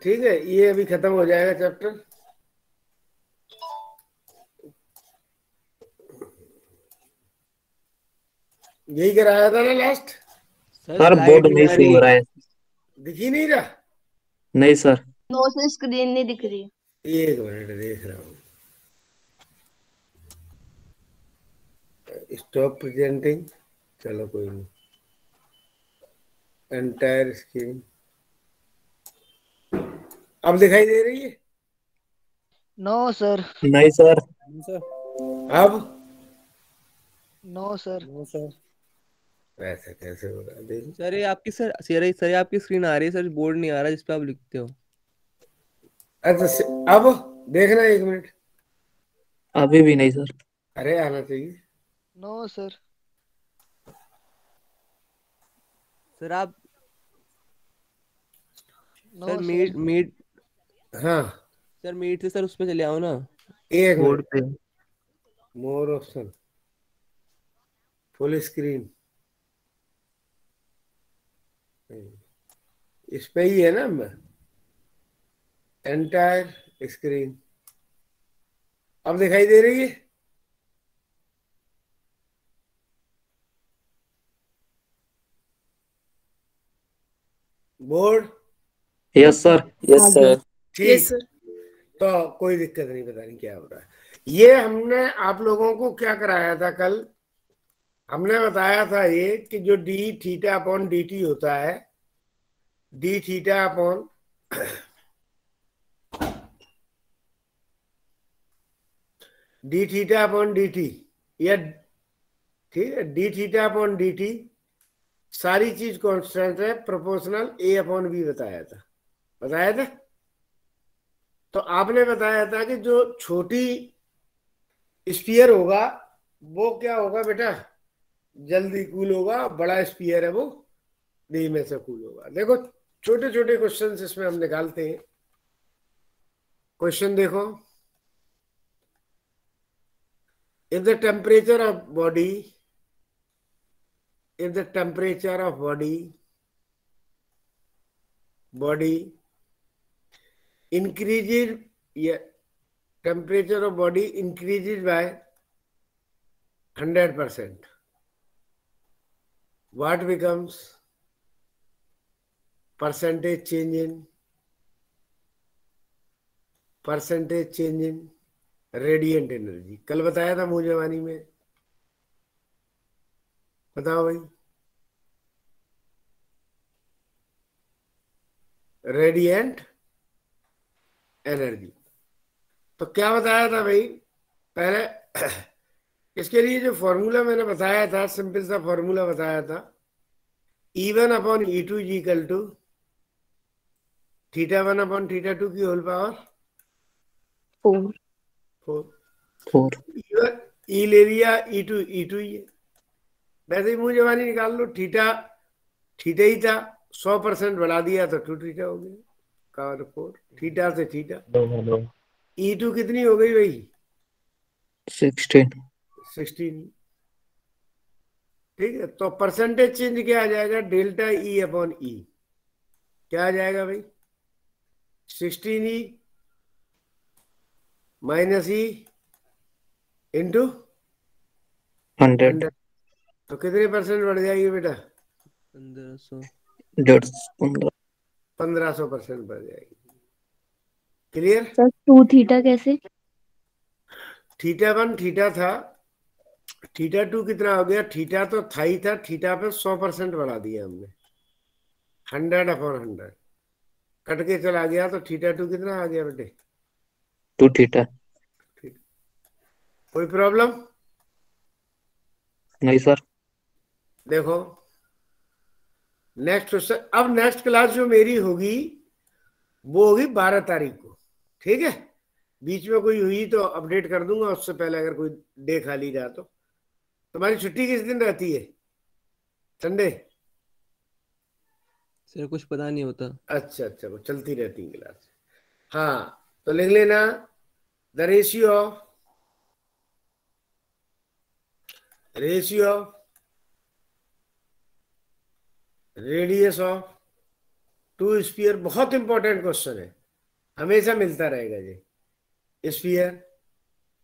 ठीक है, ये अभी खत्म हो जाएगा चैप्टर। यही कराया था ना last? Sir sir slide board नहीं नहीं आ शो रही। हो रहा है। दिख ही नहीं रहा। नहीं सर। नो से स्क्रीन नहीं दिख रही। एक मिनट देख रहा हूँ। Stop presenting. चलो कोई नहीं। एंटायर स्क्रीन अब दिखाई दे रही है? No sir. नहीं सर। सर अब नो सर। No sir. ऐसा कैसे होगा, देख। सर ये आपकी सर ये आपकी स्क्रीन आ रही है सर, बोर्ड नहीं आ रहा जिस पे आप लिखते हो। अच्छा अब देखना, एक मिनट। अभी भी नहीं सर। अरे आना चाहिए। No sir. सर आप नो सर सर। मीट हाँ, सर मीट से सर उस पे चले आओ ना, एक बोर्ड मिनट। पे। मोर ऑप्शन, फुल स्क्रीन, इस पे ही है ना? एंटायर स्क्रीन अब दिखाई दे रही है? Board yes sir. Yes sir. ठीक। तो कोई दिक्कत नहीं, पता नहीं क्या हो रहा है। ये हमने आप लोगों को क्या कराया था कल? हमने बताया था ये कि जो D theta upon D T होता है, D theta upon D theta upon D T, या ठीक है, D theta upon D T सारी चीज कांस्टेंट है, प्रोपोर्शनल ए अपॉन बी बताया था। बताया था। तो आपने बताया था कि जो छोटी स्फीयर होगा वो क्या होगा बेटा? जल्दी कूल होगा। बड़ा स्फीयर है वो धीमे से कूल होगा। देखो, छोटे छोटे क्वेश्चन इसमें हम निकालते हैं। क्वेश्चन देखो। if the temperature of body if the temperature of body increases, yeah, temperature of body increases by 100%, what becomes percentage change in radiant energy? कल बताया था मुझे जवानी में। बताओ भाई। Radiant energy. तो क्या बताया था भाई पहले? इसके लिए जो फॉर्मूला मैंने बताया था, सिंपल सा फॉर्मूला बताया था। E1 upon E2 is equal to theta 1 upon theta 2 की होल पावर 4। 4। 4। ई ले लिया, E2 ही है। वैसे ही मुंह जवानी निकाल लो। थीटा थीटा ही था, 100% बढ़ा दिया तो 2 थीटा हो गया। का 4 थीटा से थीटा। हेलो। E2 कितनी हो गई भाई? 16। 16। ठीक है, तो परसेंटेज चेंज क्या आ जाएगा? डेल्टा ई अपॉन ई। क्या आ जाएगा भाई? 16E minus E into 100। 100। तो कितने परसेंट बढ़ जाएगी बेटा? 1500। 150। 1500% बढ़ जाएगी। क्लियर? सर 2 थीटा कैसे? थीटा 1 थीटा था, थीटा 2 कितना हो गया? थीटा तो था ही था, थीटा पे 100% बढ़ा दिया हमने। 100/100 कट के चला गया, तो थीटा 2 कितना आ गया बेटे? 2 थीटा। ठीक। कोई प्रॉब्लम? नहीं सर। देखो नेक्स्ट क्वेश्चन। अब नेक्स्ट क्लास जो मेरी होगी वो होगी 12 तारीख को। ठीक है, बीच में कोई हुई तो अपडेट कर दूंगा, उससे पहले अगर कोई डे खाली रहा तो। तुम्हारी छुट्टी किस दिन रहती है? संडे? सर कुछ पता नहीं होता। अच्छा अच्छा, वो चलती रहती है क्लास। हाँ, तो लिख लेना the ratio of radius of two sphere बहुत इंपॉर्टेंट क्वेश्चन है, हमेशा मिलता रहेगा ये। स्फीयर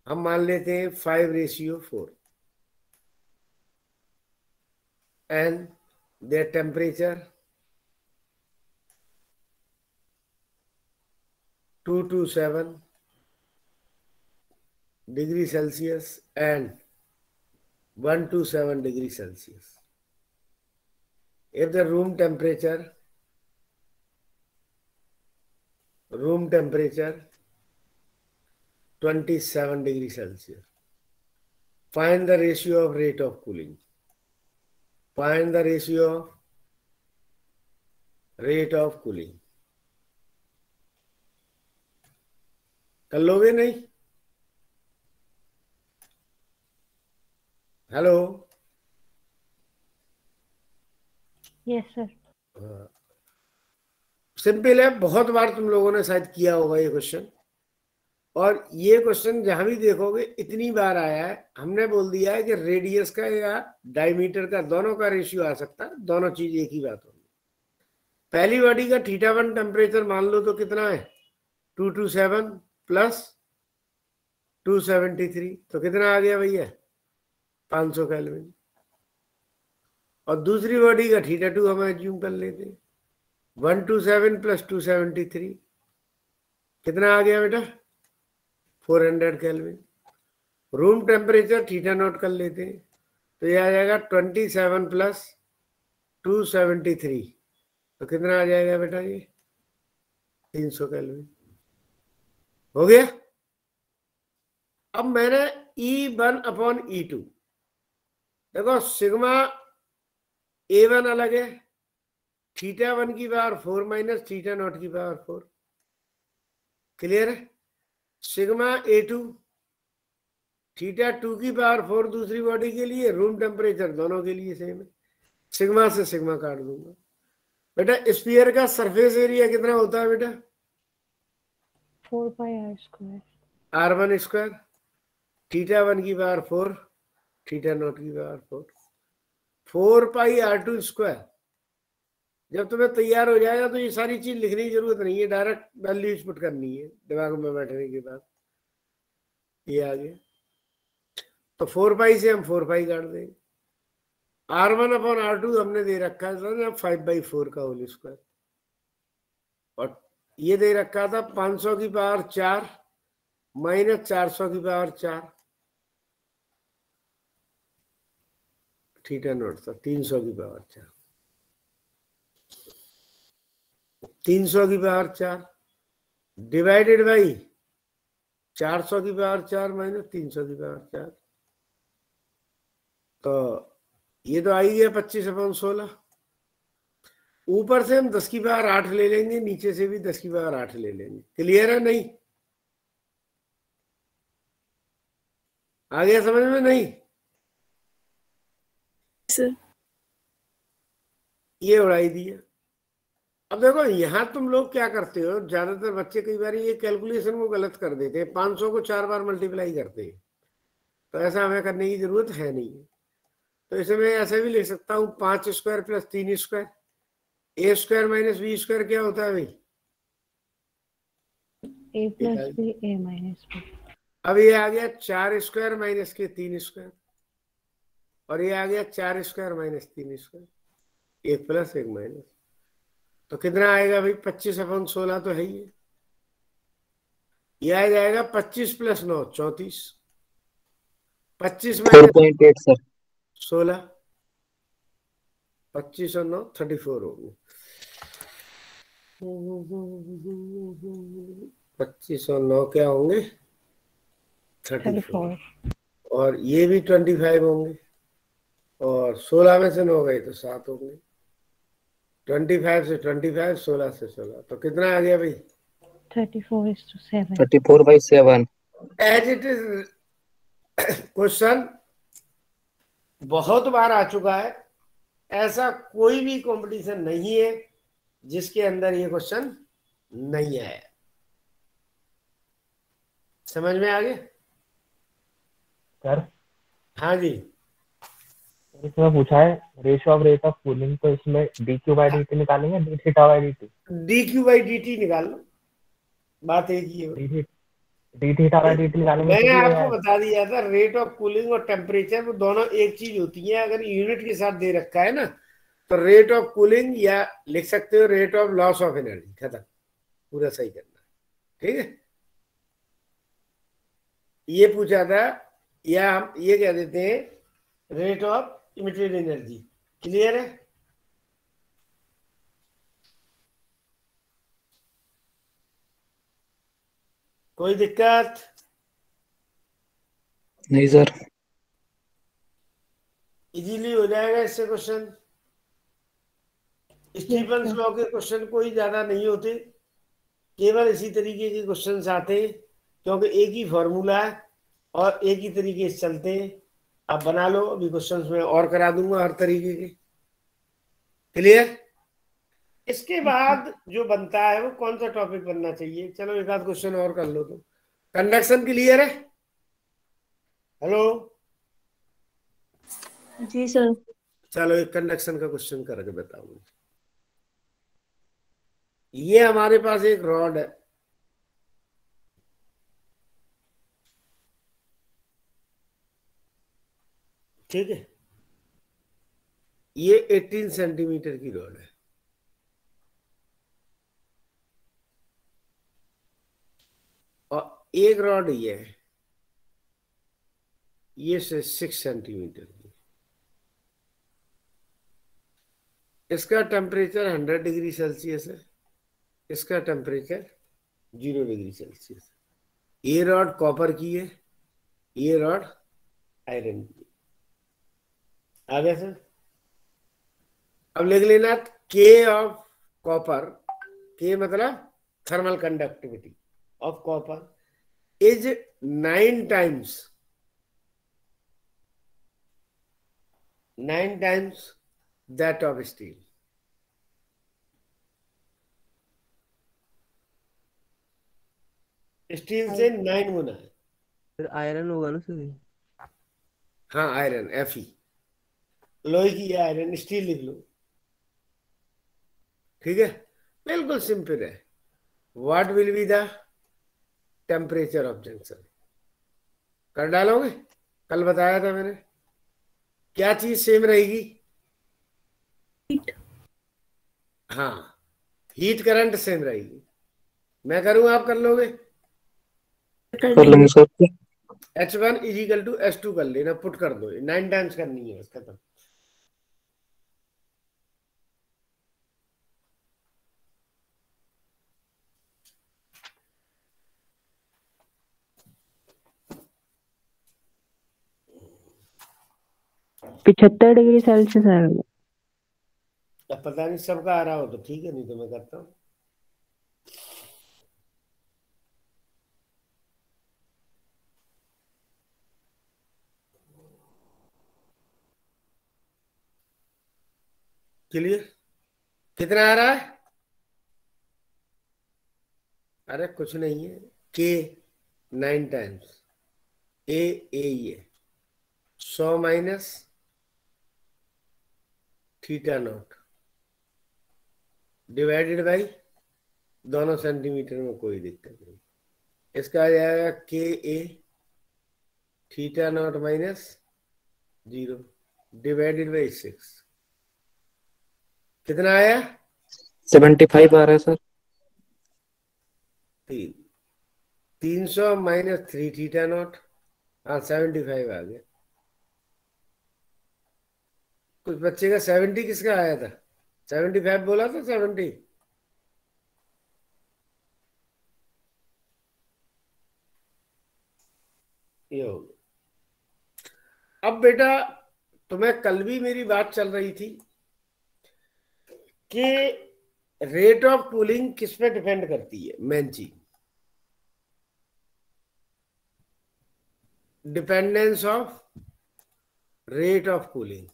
हम मान लेते हैं 5:4 and their temperature 227 degree Celsius and 127 degree Celsius. If the room temperature 27 degree Celsius, find the ratio of rate of cooling. Find the ratio of rate of cooling. कर लोगे नहीं? Hello, yes sir. सिंपल है, बहुत बार तुम लोगों ने शायद किया होगा ये क्वेश्चन, और ये क्वेश्चन जहां भी देखोगे इतनी बार आया है। हमने बोल दिया है कि रेडियस का या डायमीटर का दोनों का रेशियो आ सकता है, दोनों चीज एक ही बात होगी। पहली बॉडी का θ1 टेम्परेचर मान लो तो कितना है 227 प्लस 273, तो कितना आ गया भैया 500 केल्विन। और दूसरी बॉडी का θ2 हम एज्यूम कर लेते हैं 127 प्लस 273, कितना आ गया बेटा 400 केल्विन। रूम टेम्परेचर θ0 कर लेते हैं, तो ये आ जाएगा 27 प्लस 273, तो कितना आ जाएगा बेटा ये 300 केल्विन। हो गया। अब मैंने E1/E2, देखो सिग्मा A1 अलग है, θ1 की पावर 4 माइनस θ0 की पावर 4, क्लियर है। सिग्मा A2 θ2 की पावर 4 दूसरी बॉडी के लिए, रूम टेम्परेचर दोनों के लिए सेम है, सिग्मा से सिग्मा काट दूंगा। बेटा स्फीयर का सरफेस एरिया कितना होता है बेटा 4πr²। R1 स्क्वायर, θ1 की पावर 4 θ0 की पावर 4, 4πr2 स्क्वायर। जब तुम्हें तैयार हो जाएगा तो ये सारी चीज लिखने की जरूरत नहीं है, डायरेक्ट वैल्यूज पुट करनी है दिमाग में बैठने के बाद। ये आ गया, तो 4π से हम 4π काट देंगे। R1/R2 हमने दे रखा था 5/4 का होल स्क्वायर, और ये दे रखा था 500 की पावर 4 माइनस 400 की पावर 4, θ0 था 300 की पावर 4, 300 की पावर 4 डिवाइडेड बाई 400 की पावर 4 माइनस 300 की पावर 4, तो ये तो आई है 25/16। ऊपर से हम 10 की पावर 8 ले लेंगे, नीचे से भी 10 की पावर 8 ले लेंगे। क्लियर है नहीं? आ गया समझ में? नहीं सर। ये उड़ाई दिया। अब देखो यहां तुम लोग क्या करते हो, ज्यादातर बच्चे कई बार ये कैलकुलेशन को गलत कर देते हैं, 500 को 4 बार मल्टीप्लाई करते हैं, तो ऐसा हमें करने की जरूरत है नहीं। तो इसे मैं ऐसे भी लिख सकता हूं 5 square plus 3 square, a square minus b square क्या होता है भाई a plus b a minus b। अब ये आ गया 4 स्क्वायर माइनस के 3 स्क्वायर, और ये आ गया 4 square minus 3 square, 1 plus 1 minus, तो कितना आएगा भाई 25/16 तो है ही। ये आ जाएगा 25 प्लस 9 34, 25 माइनस 4.8 सर। 16, 25 और 9 34 होंगे। 25 और 9 क्या होंगे 34, और ये भी 25 होंगे, और 16 में से 9 गए तो 7 होंगे। 25 से 25, 16 से 16, तो कितना आ गया भाई 34:7। 34/7। एज इट इज क्वेश्चन बहुत बार आ चुका है, ऐसा कोई भी कंपटीशन नहीं है जिसके अंदर ये क्वेश्चन नहीं आया। समझ में आ गया? सर हाँ जी। इसमें पूछा है ratio of rate of cooling, तो इसमें D Q by D T निकालेंगे, D theta by D T. D Q by D T निकाल लो, बात एक ही है। D theta by D T निकालेंगे तो मैंने भी आपको है। बता दिया था रेट ऑफ कूलिंग और टेम्परेचर वो दोनों एक चीज होती है। अगर यूनिट के साथ दे रखा है ना तो रेट ऑफ कूलिंग या लिख सकते हो rate of loss of energy, खत्म, पूरा सही करना, ठीक है। ये पूछा था, या हम ये कह देते हैं rate of emitted energy. Clear है? कोई दिक्कत? नहीं सर। इजीली हो जाएगा इससे क्वेश्चन। स्टीफन्स लॉ के क्वेश्चन कोई ज्यादा नहीं होते, केवल इसी तरीके के क्वेश्चन आते हैं, क्योंकि एक ही फॉर्मूला है और एक ही तरीके से चलते हैं। आप बना लो, अभी क्वेश्चंस में और करा दूंगा हर तरीके के। क्लियर? इसके बाद जो बनता है वो कौन सा टॉपिक बनना चाहिए? चलो एक आध क्वेश्चन और कर लो। तो कंडक्शन क्लियर है? हेलो जी सर। चलो एक कंडक्शन का क्वेश्चन करके बताऊंगा। ये हमारे पास एक रॉड है, ठीक है। ये 18 सेंटीमीटर की रॉड है और एक रॉड ये है, ये 6 सेंटीमीटर की। इसका टेम्परेचर 100 डिग्री सेल्सियस है, इसका टेम्परेचर 0 डिग्री सेल्सियस। ये रॉड कॉपर की है, ये रॉड आयरन की है। आ गया सर? अब लिख लेना के ऑफ कॉपर, के मतलब thermal conductivity of copper is 9 times that of steel. Steel से 9 गुना है। फिर आयरन होगा ना सर? हाँ आयरन, Fe, लोहे की आयरन, स्टील लिख लो, ठीक है। बिल्कुल सिंपल है। What will be the temperature of junction? कर डालोगे? कल बताया था मैंने। क्या चीज सेम रहेगी? हाँ, हीट करंट सेम रहेगी। मैं करूं, आप कर लोगे? कर लेंगे sir. H1 is equal to H2 कर लेना, पुट कर दो, 9 टाइम्स करनी है, बस खत्म। पिछहत्तर डिग्री सेल्सियस आएगा। अब पता नहीं सबका आ रहा हो तो ठीक है, नहीं तो मैं करता हूँ। क्लियर? कितना आ रहा है? अरे कुछ नहीं है, के 9 टाइम्स, ए ही है, 100 minus theta naught divided by, दोनों सेंटीमीटर में कोई दिक्कत नहीं। इसका आ जाएगा K A theta naught minus 0 divided by 6। कितना आया? 75 आ रहा है सर। 300 माइनस 3 थीटा नॉट, हाँ 75 आ गया। कुछ बच्चे का 70 किसका आया था? 75 बोला था, 70। ये हो गया। अब बेटा तुम्हें कल भी मेरी बात चल रही थी कि रेट ऑफ कूलिंग किस पे डिपेंड करती है। मेन चीज dependence of rate of cooling,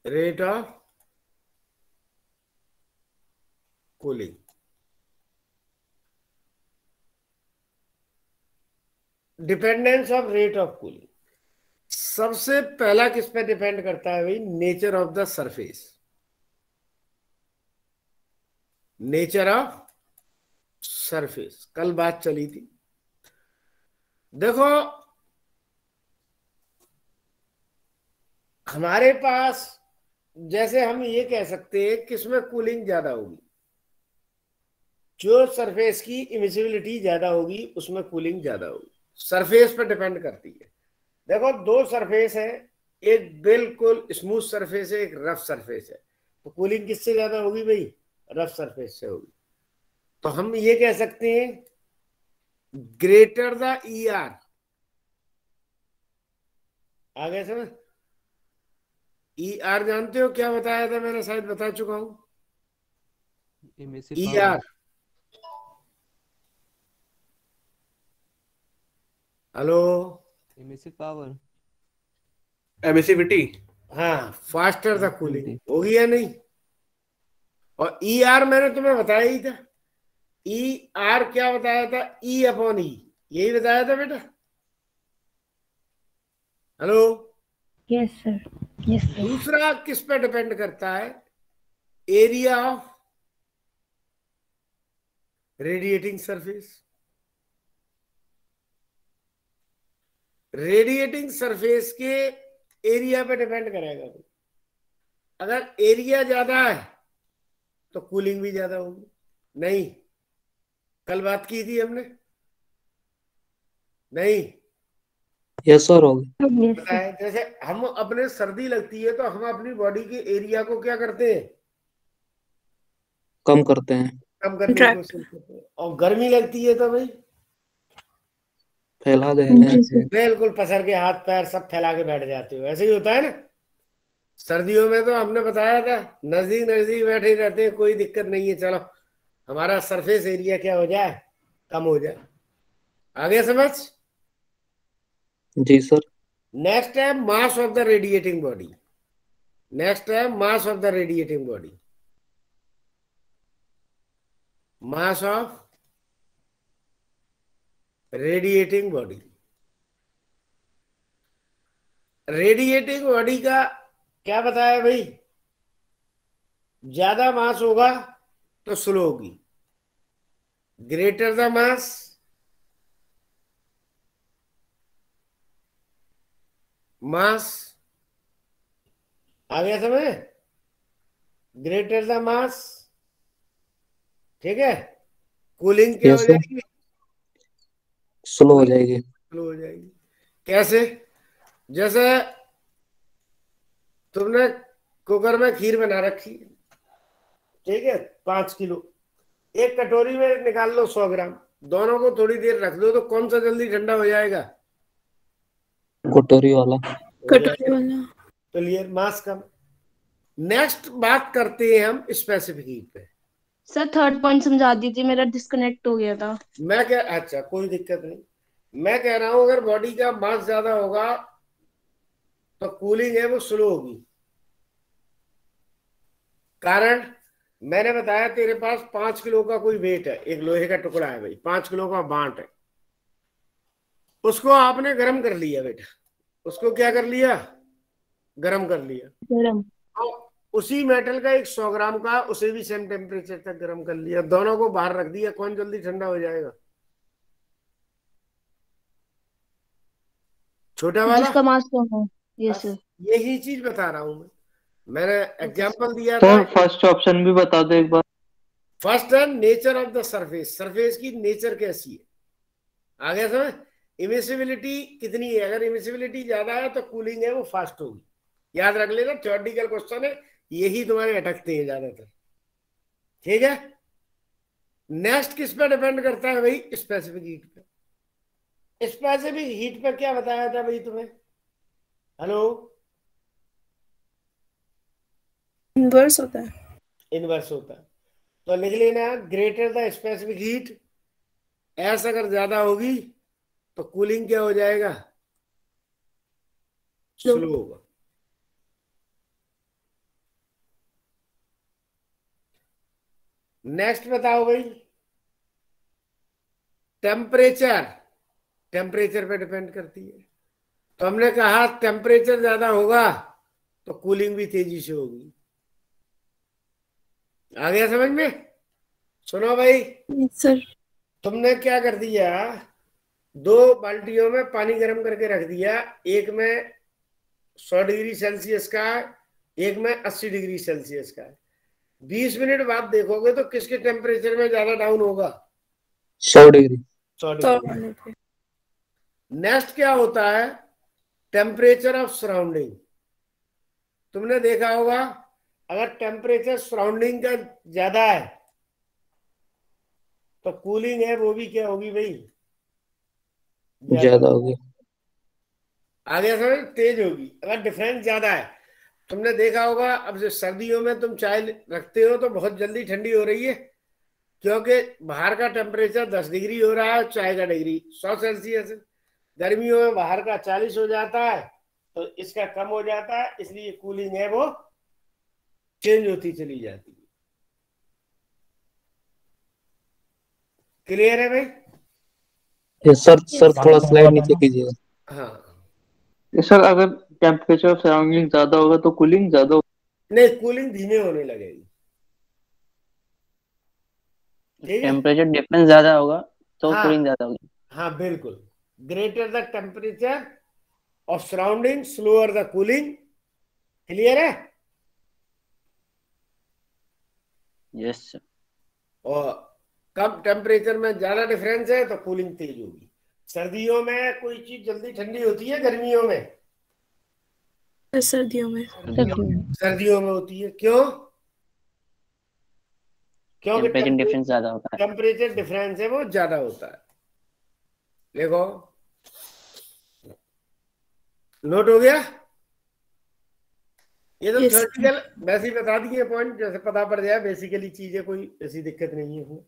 rate of cooling, dependence of rate of cooling. सबसे पहला किस पे डिपेंड करता है भाई? Nature of the surface. Nature of surface, कल बात चली थी। देखो हमारे पास, जैसे हम ये कह सकते हैं किसमें कूलिंग ज्यादा होगी, जो सरफेस की इमिसिबिलिटी ज्यादा होगी उसमें कूलिंग ज्यादा होगी। सरफेस पर डिपेंड करती है। देखो दो सरफेस है, एक बिल्कुल स्मूथ सरफेस है, एक रफ सरफेस है, तो कूलिंग किससे ज्यादा होगी भाई? रफ सरफेस से होगी। तो हम ये कह सकते हैं ग्रेटर द ई आर। आगे समझ? ई आर जानते हो क्या बताया था? मैंने शायद बता चुका हूं। E R, hello, emissive power, emissivity. हाँ, फास्टर द कूलिंग होगी या नहीं? और ई आर मैंने तुम्हें बताया ही था। ई आर क्या बताया था? ई अपॉन ई, यही बताया था बेटा। Hello, Yes, sir. Yes, sir. दूसरा किस पे डिपेंड करता है? Area of radiating surface. Radiating surface के एरिया पे डिपेंड करेगा। अगर एरिया ज्यादा है तो कूलिंग भी ज्यादा होगी। नहीं, कल बात की थी हमने? नहीं यस सर, हो गया। Yes, sir. बताया। जैसे हम अपने सर्दी लगती है तो हम अपनी बॉडी के एरिया को क्या करते हैं? कम करते हैं, कम करने की कोशिश करते हैं। और गर्मी लगती है तो भाई फैला देते हैं। बिल्कुल पसर के हाथ पैर सब फैला के बैठ जाते हो। ऐसे ही होता है ना। सर्दियों में तो हमने बताया था नजदीक नजदीक बैठे रहते हैं, कोई दिक्कत नहीं है, चलो हमारा सरफेस एरिया क्या हो जाए, कम हो जाए। आगे समझ? जी सर। नेक्स्ट है mass of the radiating body. Next है mass of the radiating body. Mass of radiating body. Radiating body का क्या बताया भाई? ज्यादा मास होगा तो स्लो होगी। ग्रेटर द मास, मास, आ गया समझ? ग्रेटर द मास, ठीक है, कूलिंग क्या यस हो सर, जाएगी? स्लो हो जाएगी। स्लो हो जाएगी। कैसे? जैसे तुमने कुकर में खीर बना रखी है, ठीक है, 5 किलो, एक कटोरी में निकाल लो 100 ग्राम, दोनों को थोड़ी देर रख दो तो कौन सा जल्दी ठंडा हो जाएगा? कटोरी वाला। कटोरी वाला। क्लियर? मास कम। नेक्स्ट बात करते हैं हम स्पेसिफिक हीट पे। सर थर्ड पॉइंट समझा दीजिए, मेरा डिस्कनेक्ट हो गया था। मैं क्या, अच्छा कोई दिक्कत नहीं। मैं कह रहा हूं अगर बॉडी का मास ज्यादा होगा तो कूलिंग है वो स्लो होगी। कारण मैंने बताया तेरे पास 5 किलो का कोई वेट है, एक लोहे का टुकड़ा है भाई, 5 किलो का बांट है, उसको आपने गर्म कर लिया बेटा। उसको क्या कर लिया? गर्म कर लिया। गरम। तो उसी मेटल का एक 100 ग्राम का, उसे भी सेम टेम्परेचर तक गर्म कर लिया, दोनों को बाहर रख दिया, कौन जल्दी ठंडा हो जाएगा? छोटा वाला। जिसका मास कम हो। Yes sir. यही चीज बता रहा हूं मैं। मैंने एग्जांपल दिया था। सर फर्स्ट ऑप्शन भी बता दो एक बार। फर्स्ट है nature of the surface. Surface की नेचर कैसी है? आ गया समझ? इमिसिबिलिटी कितनी है? अगर इमिसिबिलिटी ज्यादा है तो कूलिंग है वो फास्ट होगी। याद रख लेना, थ्योरेटिकल क्वेश्चन है, यही तुम्हारे अटकते हैं ज्यादातर, ठीक है। नेक्स्ट किस पे डिपेंड करता है भाई? स्पेसिफिक हीट पे। स्पेसिफिक हीट पे क्या बताया था भाई तुम्हें? हेलो, इनवर्स होता है। इनवर्स होता है। तो लिख लेना greater the specific heat, S अगर ज्यादा होगी तो कूलिंग क्या हो जाएगा? स्लो होगा। नेक्स्ट बताओ भाई, टेम्परेचर। टेम्परेचर पे डिपेंड करती है। तो हमने कहा टेम्परेचर ज्यादा होगा तो कूलिंग भी तेजी से होगी। आ गया समझ में? सुनो भाई, यस सर। तुमने क्या कर दिया, 2 बाल्टियों में पानी गर्म करके रख दिया, एक में 100 डिग्री सेल्सियस का है, एक में 80 डिग्री सेल्सियस का है। 20 मिनट बाद देखोगे तो किसके टेम्परेचर में ज्यादा डाउन होगा? 100 डिग्री। 100 तो डिग्री। नेक्स्ट क्या होता है? Temperature of surrounding. तुमने देखा होगा अगर टेम्परेचर सराउंडिंग का ज्यादा है तो कूलिंग है वो भी क्या होगी भाई? ज्यादा होगी। आगे समझ, तेज होगी। अगर डिफरेंस ज्यादा है, तुमने देखा होगा अब जो सर्दियों में तुम चाय रखते हो तो बहुत जल्दी ठंडी हो रही है क्योंकि बाहर का टेम्परेचर 10 डिग्री हो रहा है, चाय का डिग्री 100 सेल्सियस है। गर्मियों में बाहर का 40 हो जाता है तो इसका कम हो जाता है, इसलिए कूलिंग है वो चेंज होती चली जाती है। क्लियर है भाई? ये सर थोड़ा स्लाइड नीचे कीजिएगा। हाँ, सर अगर टेम्परेचर सराउंडिंग ज्यादा होगा तो कूलिंग ज्यादा होगी। नहीं, कूलिंग धीमे होने लगेगी। ठीक है? टेम्परेचर डिफरेंस ज्यादा होगा तो हाँ, कूलिंग ज्यादा होगी। हाँ बिल्कुल। Greater the temperature of surrounding slower the cooling. Clear है? Yes sir. और कम टेम्परेचर में ज्यादा डिफरेंस है तो कूलिंग तेज होगी। सर्दियों में कोई चीज जल्दी ठंडी होती है, गर्मियों में? सर्दियों में। सर्दियों में होती है। क्यों? क्योंकि टेम्परेचर डिफरेंस ज्यादा होता है। टेम्परेचर डिफरेंस है वो ज्यादा होता है। देखो, नोट हो गया? ये तो Yes. थ्योरेटिकल वैसे ही बता दिए पॉइंट, जैसे पता पड़ जाए बेसिकली चीजें, कोई ऐसी दिक्कत नहीं है इसमें।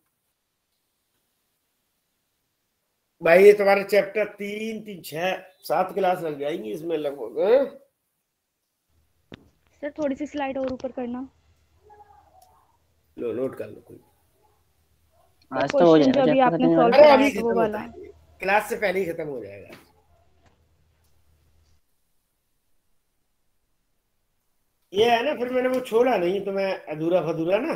भाई ये तुम्हारे चैप्टर 3, 3, 6, 7 क्लास लग जाएंगी इसमें लगभग। सर थोड़ी सी स्लाइड और ऊपर करना। लो, नोट कर लो कोई। आज तो हो क्वेश्चन जो जाएगा अभी चैप्टर आपने खत्म सॉल्व अरे कराया अभी था वो खत्म वाला। होता है, क्लास से पहले ही खत्म हो जाएगा। ये है ना, फिर मैंने वो छोड़ा नहीं तो मैं अधूरा फधूरा ना,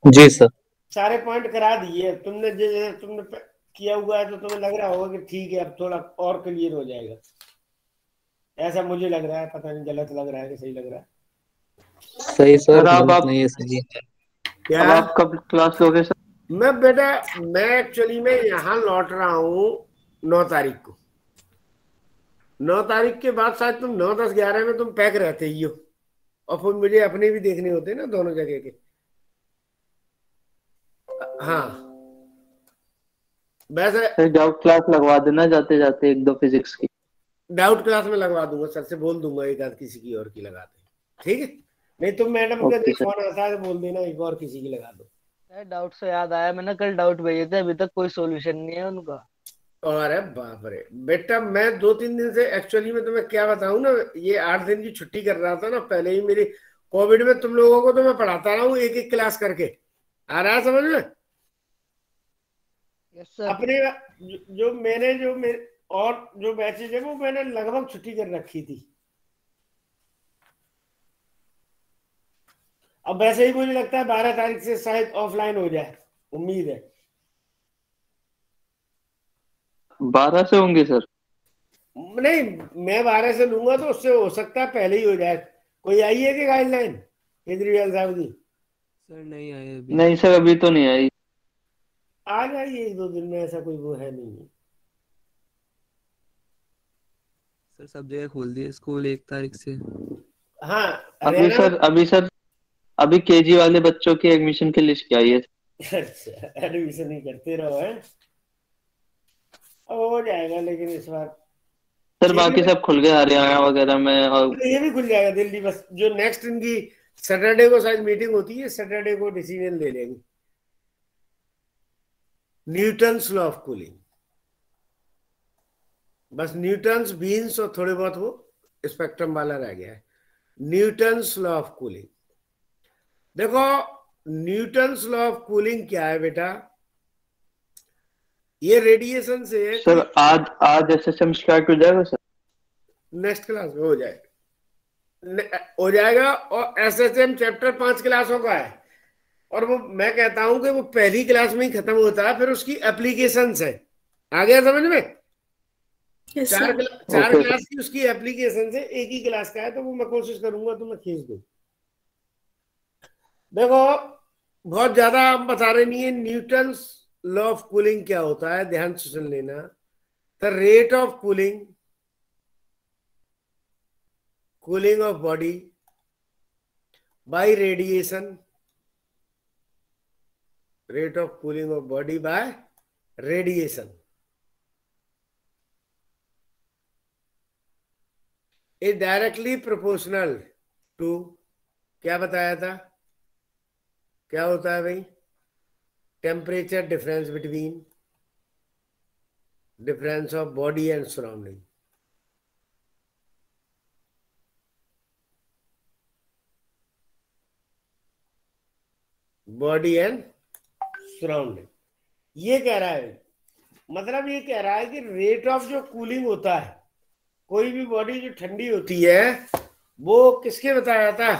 जी सर। सारे पॉइंट करा दिए। तुमने जैसे तुमने किया हुआ है तो तुम्हें लग रहा होगा कि ठीक है अब थोड़ा और क्लियर हो जाएगा। ऐसा मुझे लग रहा है, पता नहीं गलत लग रहा है कि सही लग रहा है। सही सर, सर, आप गलत नहीं है, सही है। क्या? अब आप कब क्लास लोगे सर? मैं एक्चुअली में यहाँ लौट रहा हूँ 9 तारीख को। 9 तारीख के बाद शायद तुम 9, 10, 11 में तुम पैक रहते ही हो, और फिर मुझे अपने भी देखने होते ना दोनों जगह के। हाँ, वैसे डाउट क्लास लगवा देना जाते जाते 1-2 फिजिक्स की। डाउट क्लास में लगवा दूंगा, सर से बोल दूंगा एक आध किसी की और की लगा दे। ठीक है? नहीं तुम मैडम के फोन आता है तो बोल देना एक और किसी की लगा दो। डाउट से याद आया, मैंने कल डाउट भेजे थे, अभी तक कोई सॉल्यूशन नहीं है उनका। अरे बाप रे बेटा, मैं 2-3 दिन से एक्चुअली में तुम्हें क्या बताऊं ना, ये 8 दिन की छुट्टी कर रहा था ना पहले ही मेरी। कोविड में तुम लोगों को तो मैं पढ़ाता रहा हूँ एक एक क्लास करके। आ रहा है समझ में? Yes sir. अपने जो मेरे और जो बैचेज है वो मैंने लगभग छुट्टी कर रखी थी। अब वैसे ही मुझे लगता है 12 तारीख से शायद ऑफलाइन हो जाए, उम्मीद है। 12 से होंगे सर? नहीं, मैं 12 से लूंगा तो उससे हो सकता है पहले ही हो जाए। कोई आई है कि गाइडलाइन केजरीवाल साहब की? सर नहीं आए अभी। नहीं सर, अभी तो नहीं आई। आ जाइए 1-2 दिन में, ऐसा कोई वो है नहीं। सर सब जगह खोल दिए स्कूल 1 तारीख से। हाँ अभी सर अभी केजी वाले बच्चों की एडमिशन की लिस्ट आई है। अच्छा, एडमिशन ही करते रहो है, अब हो जाएगा। लेकिन इस बार सर बाकी सब खुल गए हरियाणा वगैरह में, और ये भी खुल जाएगा दिल्ली। बस जो नेक्स्ट इनकी सैटरडे को शायद मीटिंग होती है, सैटरडे को डिसीजन ले लेंगे। न्यूटन्स लॉ ऑफ कूलिंग, बस न्यूटन्स, बीन्स और थोड़े बहुत वो स्पेक्ट्रम वाला रह गया है। न्यूटन्स लॉ ऑफ कूलिंग देखो, न्यूटन्स लॉ ऑफ कूलिंग क्या है बेटा? ये रेडिएशन से है सर आज एसएसएम स्टार्ट हो जाएगा सर? नेक्स्ट क्लास में हो जाएगा। और एसएसएम चैप्टर 5 क्लासों का है, और वो मैं कहता हूं कि वो पहली क्लास में ही खत्म होता है, फिर उसकी एप्लीकेशंस है। आ गया समझ में? चार क्लास की उसकी एप्लीकेशन है, एक ही क्लास का है, तो वो मैं कोशिश करूंगा तो मैं खींच दूं। देखो बहुत ज्यादा हम बता रहे नहीं है। न्यूटन्स लॉ ऑफ कूलिंग क्या होता है, ध्यान से सुन लेना। The rate of cooling of body by radiation, rate of cooling of body by radiation is directly proportional to, क्या बताया था, क्या होता है भाई? Temperature difference between difference of body and surrounding. Body and surrounding, ये कह रहा है। मतलब ये कह रहा है कि रेट ऑफ जो कूलिंग होता है, कोई भी बॉडी जो ठंडी होती है वो किसके बताया था?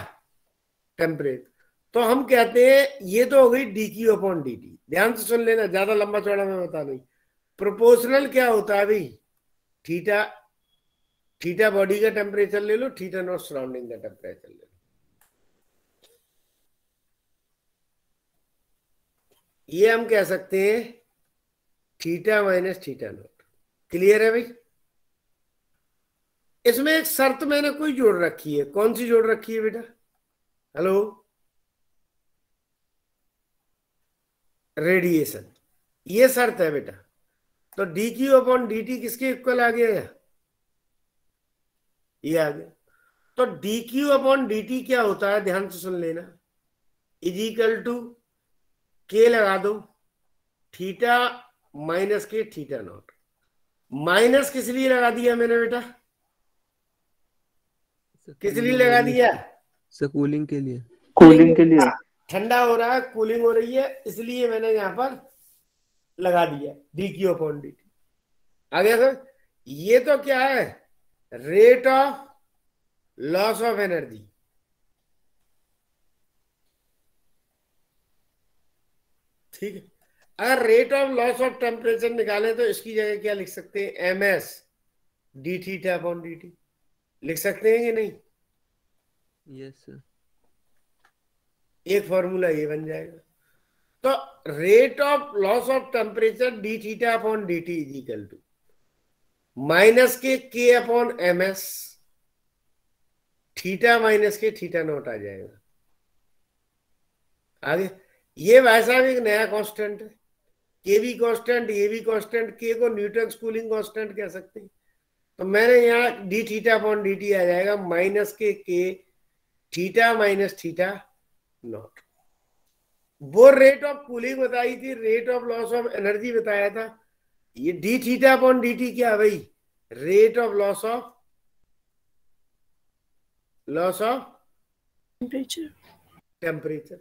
टेम्परेचर। तो हम कहते हैं ये तो हो गई dQ अपॉन dt। ध्यान से सुन लेना, ज्यादा लंबा चौड़ा मैं बता नहीं। प्रोपोर्शनल क्या होता है भाई? थीटा बॉडी का टेम्परेचर ले लो, थीटा नॉट सराउंडिंग का टेम्परेचर ले लो। ये हम कह सकते हैं theta minus theta not. Clear है भाई? इसमें एक शर्त मैंने कोई जोड़ रखी है। कौन सी जोड़ रखी है बेटा? हेलो, रेडिएशन, ये शर्त है बेटा। तो dQ अपॉन dt किसके इक्वल आ गया? ये आ गया। तो dQ अपॉन dt क्या होता है, ध्यान से सुन लेना। इज इक्वल टू के लगा दो, theta minus K theta naught. Minus किस लिए लगा दिया मैंने बेटा? किस लिए लगा दिया? कूलिंग के लिए। कूलिंग के लिए। ठंडा हो रहा है, कूलिंग हो रही है, इसलिए मैंने यहां पर लगा दिया dQ अपॉन dt। आ गया सर? ये तो क्या है? Rate of loss of energy. ठीक है। अगर rate of loss of temperature निकालें तो इसकी जगह क्या लिख सकते हैं? ms d theta upon dt लिख सकते हैं कि नहीं? Yes sir. एक फॉर्मूला ये बन जाएगा। तो rate of loss of temperature D theta upon D T is equal to minus K upon M S, theta minus K theta naught आ जाएगा। आगे ये भाई साहब एक नया कांस्टेंट है, के भी कांस्टेंट, ये भी कांस्टेंट। के को न्यूटन कूलिंग कांस्टेंट कह सकते हैं। तो मैंने यहाँ D theta upon D T आ जाएगा minus K theta minus theta naught. वो रेट ऑफ कूलिंग बताई थी, rate of loss of energy बताया था। ये D theta upon D T क्या भाई? Rate of loss of temperature.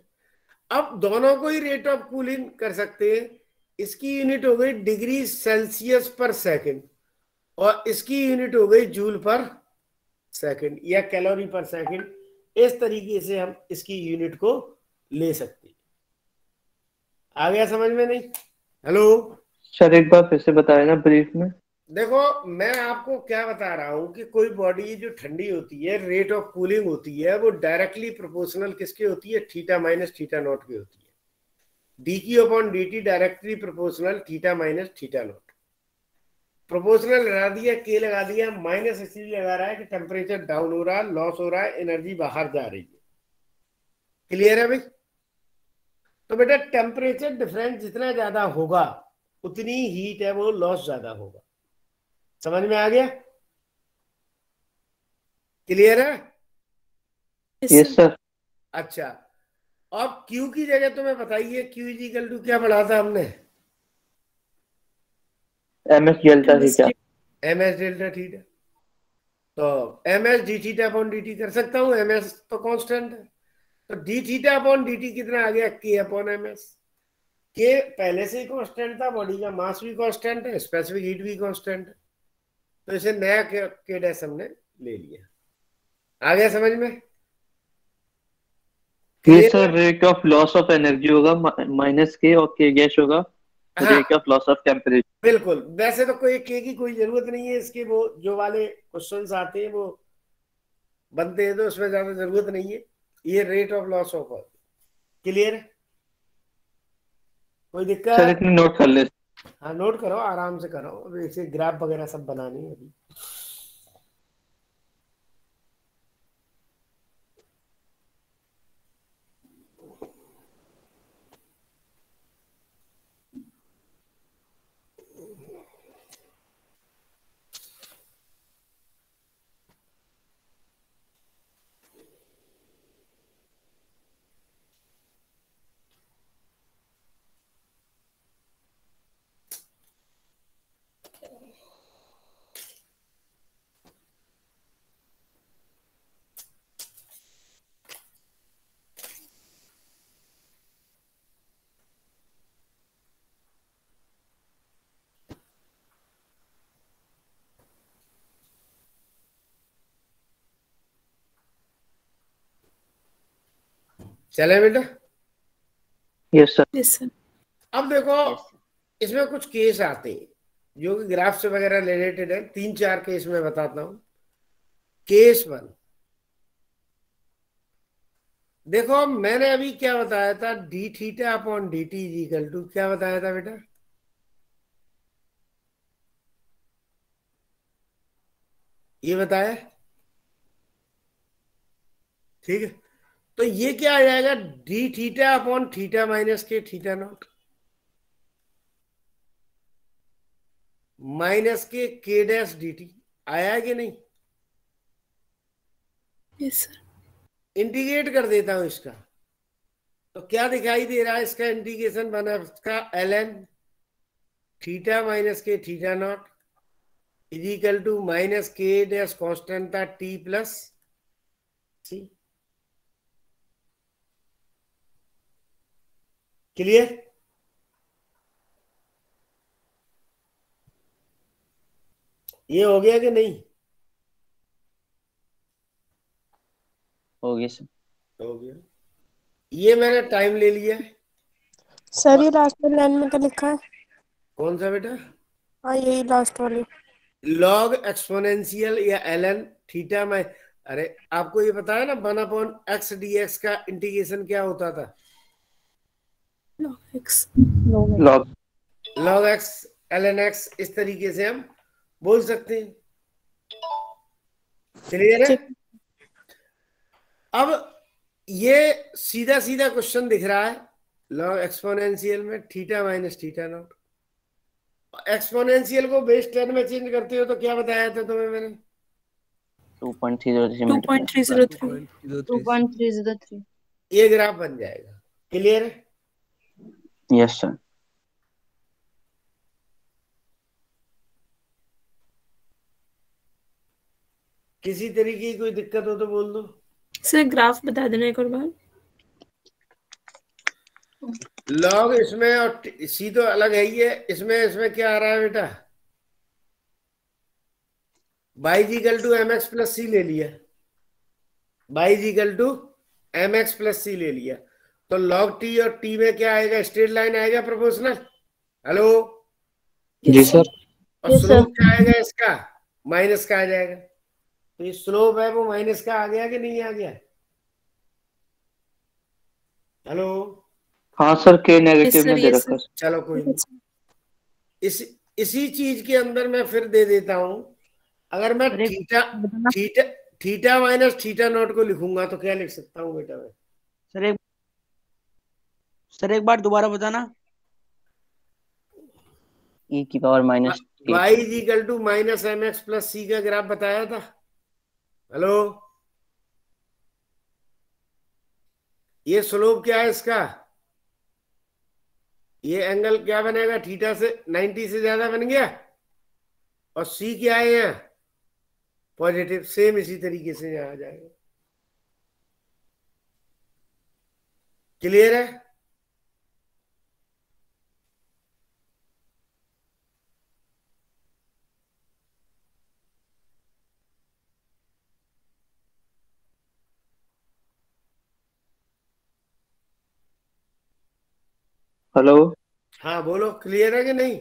अब दोनों को ही रेट ऑफ कूलिंग कर सकते हैं। इसकी यूनिट हो गई डिग्री सेल्सियस पर सेकंड और इसकी यूनिट हो गई जूल पर सेकंड या कैलोरी पर सेकंड। इस तरीके से हम इसकी यूनिट को ले सकते हैं। आ गया समझ में? नहीं? हेलो सर एक बार फिर से बताए ना ब्रीफ में। देखो मैं आपको क्या बता रहा हूं कि कोई बॉडी जो ठंडी होती है, रेट ऑफ कूलिंग होती है, वो डायरेक्टली प्रोपोर्शनल किसके होती है? थीटा माइनस थीटा नॉट की होती है। dQ upon dt directly proportional theta minus theta not. Proportional लगा दिया, के लगा दिया, माइनस इसलिए लगा रहा है कि टेम्परेचर डाउन हो रहा है, लॉस हो रहा है, एनर्जी बाहर जा रही है। क्लियर है भाई? तो बेटा टेम्परेचर डिफरेंस जितना ज्यादा होगा उतनी हीट है वो लॉस ज्यादा होगा। समझ में आ गया? क्लियर है? Yes sir. अच्छा, अब Q की जगह तुम्हें बताइए Q इज इक्वल टू क्या पढ़ा था हमने? MS delta theta. MS delta theta. तो MS D theta upon D T कर सकता हूं, एमएस तो कांस्टेंट है। तो D theta upon D T कितना आ गया? के अपॉन एम एस। के पहले से ही कांस्टेंट था, बॉडी का मास भी कांस्टेंट है, स्पेसिफिक हीट भी कांस्टेंट है, तो इसे नया के डैश हमने ले लिया। आ गया समझ में? ये sir rate of loss of energy होगा माइनस के, और के गैस होगा हाँ, rate of loss of temperature. बिल्कुल। वैसे तो कोई के की कोई जरूरत नहीं है, इसके वो जो वाले क्वेश्चंस आते हैं वो बनते हैं, तो उसमें ज्यादा जरूरत नहीं है। ये rate of loss of, clear है? कोई दिक्कत? सर इतनी नोट कर ले। हाँ नोट करो, आराम से करो, अभी इसे ग्राफ वगैरह सब बनानी है अभी। चले बेटा? Yes sir. Yes sir. अब देखो इसमें कुछ केस आते हैं जो कि ग्राफ से वगैरह रिलेटेड है। 3-4 केस में बताता हूं। केस 1, देखो मैंने अभी क्या बताया था, D theta upon D T is equal to, क्या बताया था बेटा? ये बताया, ठीक है। तो ये क्या आ जाएगा, D theta upon theta minus K theta naught minus K dash D T. आया है कि नहीं? Yes sir. इंटीग्रेट कर देता हूं इसका, तो क्या दिखाई दे रहा है? इसका इंटीग्रेशन बना इसका ln theta minus K theta naught is equal to minus K dash constant था टी प्लस सी। क्लियर? ये हो गया कि नहीं? हो गया सर। हो गया। ये मैंने टाइम ले लिया है। सर ये लास्ट वाली लाइन में क्या लिखा है? कौन सा बेटा? हाँ यही लास्ट वाली। लॉग एक्सपोनेंशियल या ln थीटा में। अरे आपको ये बताया ना 1/x dx का इंटीग्रेशन क्या होता था? log x log x ln x, इस तरीके से हम बोल सकते हैं। क्लियर है? अब ये सीधा सीधा क्वेश्चन दिख रहा है, लॉग एक्सपोनेंशियल में theta minus theta not. Exponential को बेस 10 में चेंज करते हो तो क्या बताया था तुम्हें मैंने? 2.303 ये ग्राफ बन जाएगा। क्लियर है? Yes sir. किसी तरीके की कोई दिक्कत हो तो बोल दो। सर ग्राफ बता देना एक और बार। लॉग इसमें और सी तो अलग है ही है, इसमें क्या आ रहा है बेटा? By G equal to M X plus C ले लिया, by G equal to M X plus C ले लिया, तो लॉग टी और टी में क्या आएगा? स्ट्रेट लाइन आएगा, प्रोपोर्शनल। हेलो जी सर। और स्लोप क्या आएगा इसका? माइनस का आ जाएगा। तो ये स्लोप है वो माइनस का आ गया कि नहीं आ गया? हेलो? हाँ सर, के नेगेटिव में दे रखा है। चलो कोई नहीं। इसी चीज के अंदर मैं फिर दे देता हूं। अगर मैं थीटा माइनस थीटा नॉट को लिखूंगा तो क्या लिख सकता हूँ बेटा मैं? सर एक बार दोबारा बताना। e की power minus y is equal to minus M X plus C का ग्राफ बताया था। हेलो? ये स्लोप क्या है इसका? ये एंगल क्या बनेगा? थीटा से 90 से ज्यादा बन गया। और सी क्या है यहाँ? पॉजिटिव। सेम इसी तरीके से यहाँ आ जाएगा। क्लियर है? हेलो, हाँ बोलो, क्लियर है कि नहीं?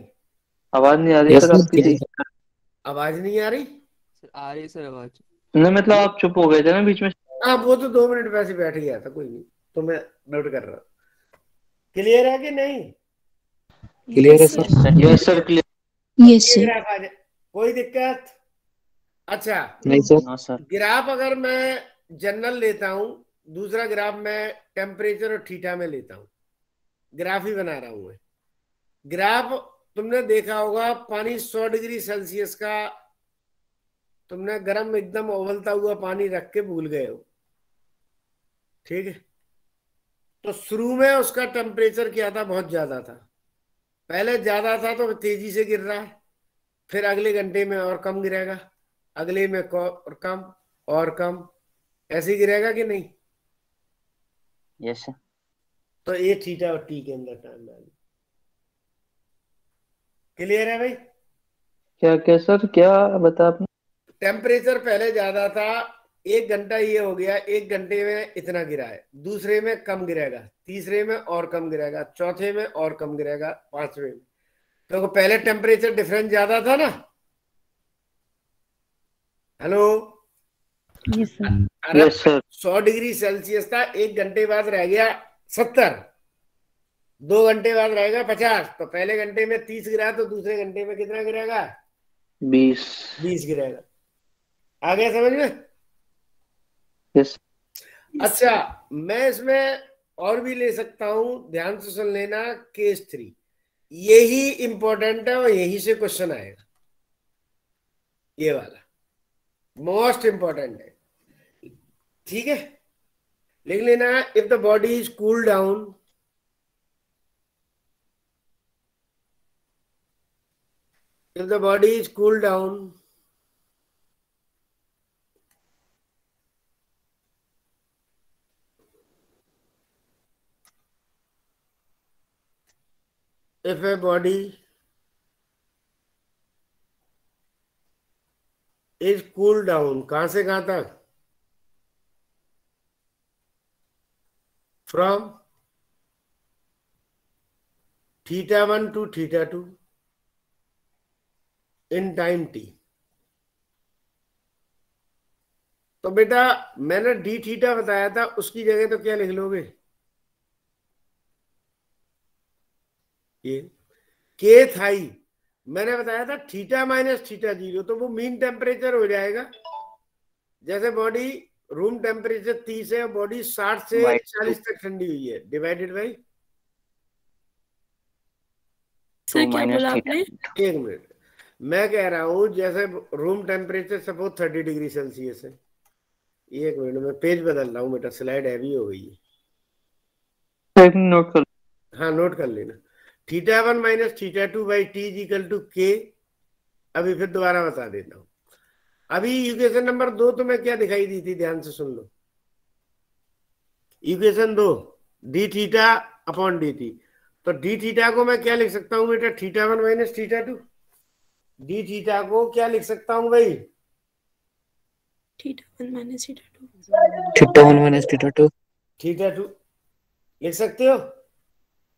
आवाज नहीं आ रही यस सर सर आपकी जी। आवाज नहीं आ रही? सर आ रही है सर आवाज। नहीं मतलब आप चुप हो गए थे ना बीच में। हाँ वो तो 2 मिनट वैसे बैठ गया था, कोई नहीं, तो मैं नोट कर रहा हूँ। क्लियर है कि नहीं? क्लियर है yes sir. Sir. Yes sir, clear. Yes ये सर। ग्राफ आ जाए, कोई दिक्कत? अच्छा, नहीं सर। No sir. ग्राफ अगर मैं जनरल लेता हूं, दूसरा ग्राफ मैं टेम्परेचर और थीटा में लेता हूं, ग्राफ ही बना रहा हूं मैं। ग्राफ तुमने देखा होगा, पानी 100 डिग्री सेल्सियस का तुमने गर्म एकदम उबलता हुआ पानी रख के भूल गए हो, ठीक है? तो शुरू में उसका टेम्परेचर क्या था? बहुत ज्यादा था। पहले ज्यादा था तो तेजी से गिर रहा है, फिर अगले घंटे में और कम गिरेगा, अगले में और कम और कम, ऐसे ही गिरेगा कि नहीं? Yes sir. तो ये थीटा और टी के अंदर टाइम वैल्यू क्लियर है भाई? क्या क्या सर, क्या बता आपने? टेम्परेचर पहले ज्यादा था, 1 घंटा ये हो गया, 1 घंटे में इतना गिरा है, दूसरे में कम गिरेगा, तीसरे में और कम गिरेगा, चौथे में और कम गिरेगा, पांचवे में। तो पहले टेम्परेचर डिफरेंस ज्यादा था ना? हेलो? Yes sir. अरे यस सर। 100 डिग्री सेल्सियस था, 1 घंटे बाद रह गया 70, 2 घंटे बाद रहेगा 50, तो पहले घंटे में 30 गिरा, तो दूसरे घंटे में कितना गिरेगा? 20 गिरेगा। आ गया समझ में? यस। अच्छा, मैं इसमें और भी ले सकता हूं, ध्यान से सुन लेना। केस 3 यही इंपॉर्टेंट है और यही से क्वेश्चन आएगा, ये वाला मोस्ट इंपॉर्टेंट है, ठीक है? लिख लेना, if the body is cool down, if the body is cooled down, if a body is cooled down, कहां से कहां तक? From θ1 to θ2 in time t, तो बेटा मैंने डी थीटा बताया था, उसकी जगह तो क्या लिख लोगे? ये के थाई मैंने बताया था थीटा माइनस θ0, तो वो मीन टेम्परेचर हो जाएगा। जैसे बॉडी रूम टेम्परेचर 30 है, बॉडी 60 से 40 तक ठंडी हुई है, डिवाइडेड बाई सर क्या बोला आपने? 1 मिनट, मैं कह रहा हूं जैसे room temperature suppose 30 degree Celsius है, 1 मिनट में पेज बदल रहा हूं बेटा, स्लाइड हैवी हो गई है, नोट कर। हाँ नोट कर लेना। θ1 minus θ2 by T is equal to K. अभी फिर दोबारा बता देता हूं। अभी इक्वेशन नंबर 2 तो मैं क्या दिखाई दी थी, ध्यान से सुन लो। Equation 2 D theta upon D T, तो डी थीटा को मैं क्या लिख सकता हूं बेटा? θ1 माइनस θ2। डी थीटा को क्या लिख सकता हूं भाई? θ1 माइनस θ2। θ1 माइनस θ2। θ2 लिख सकते हो?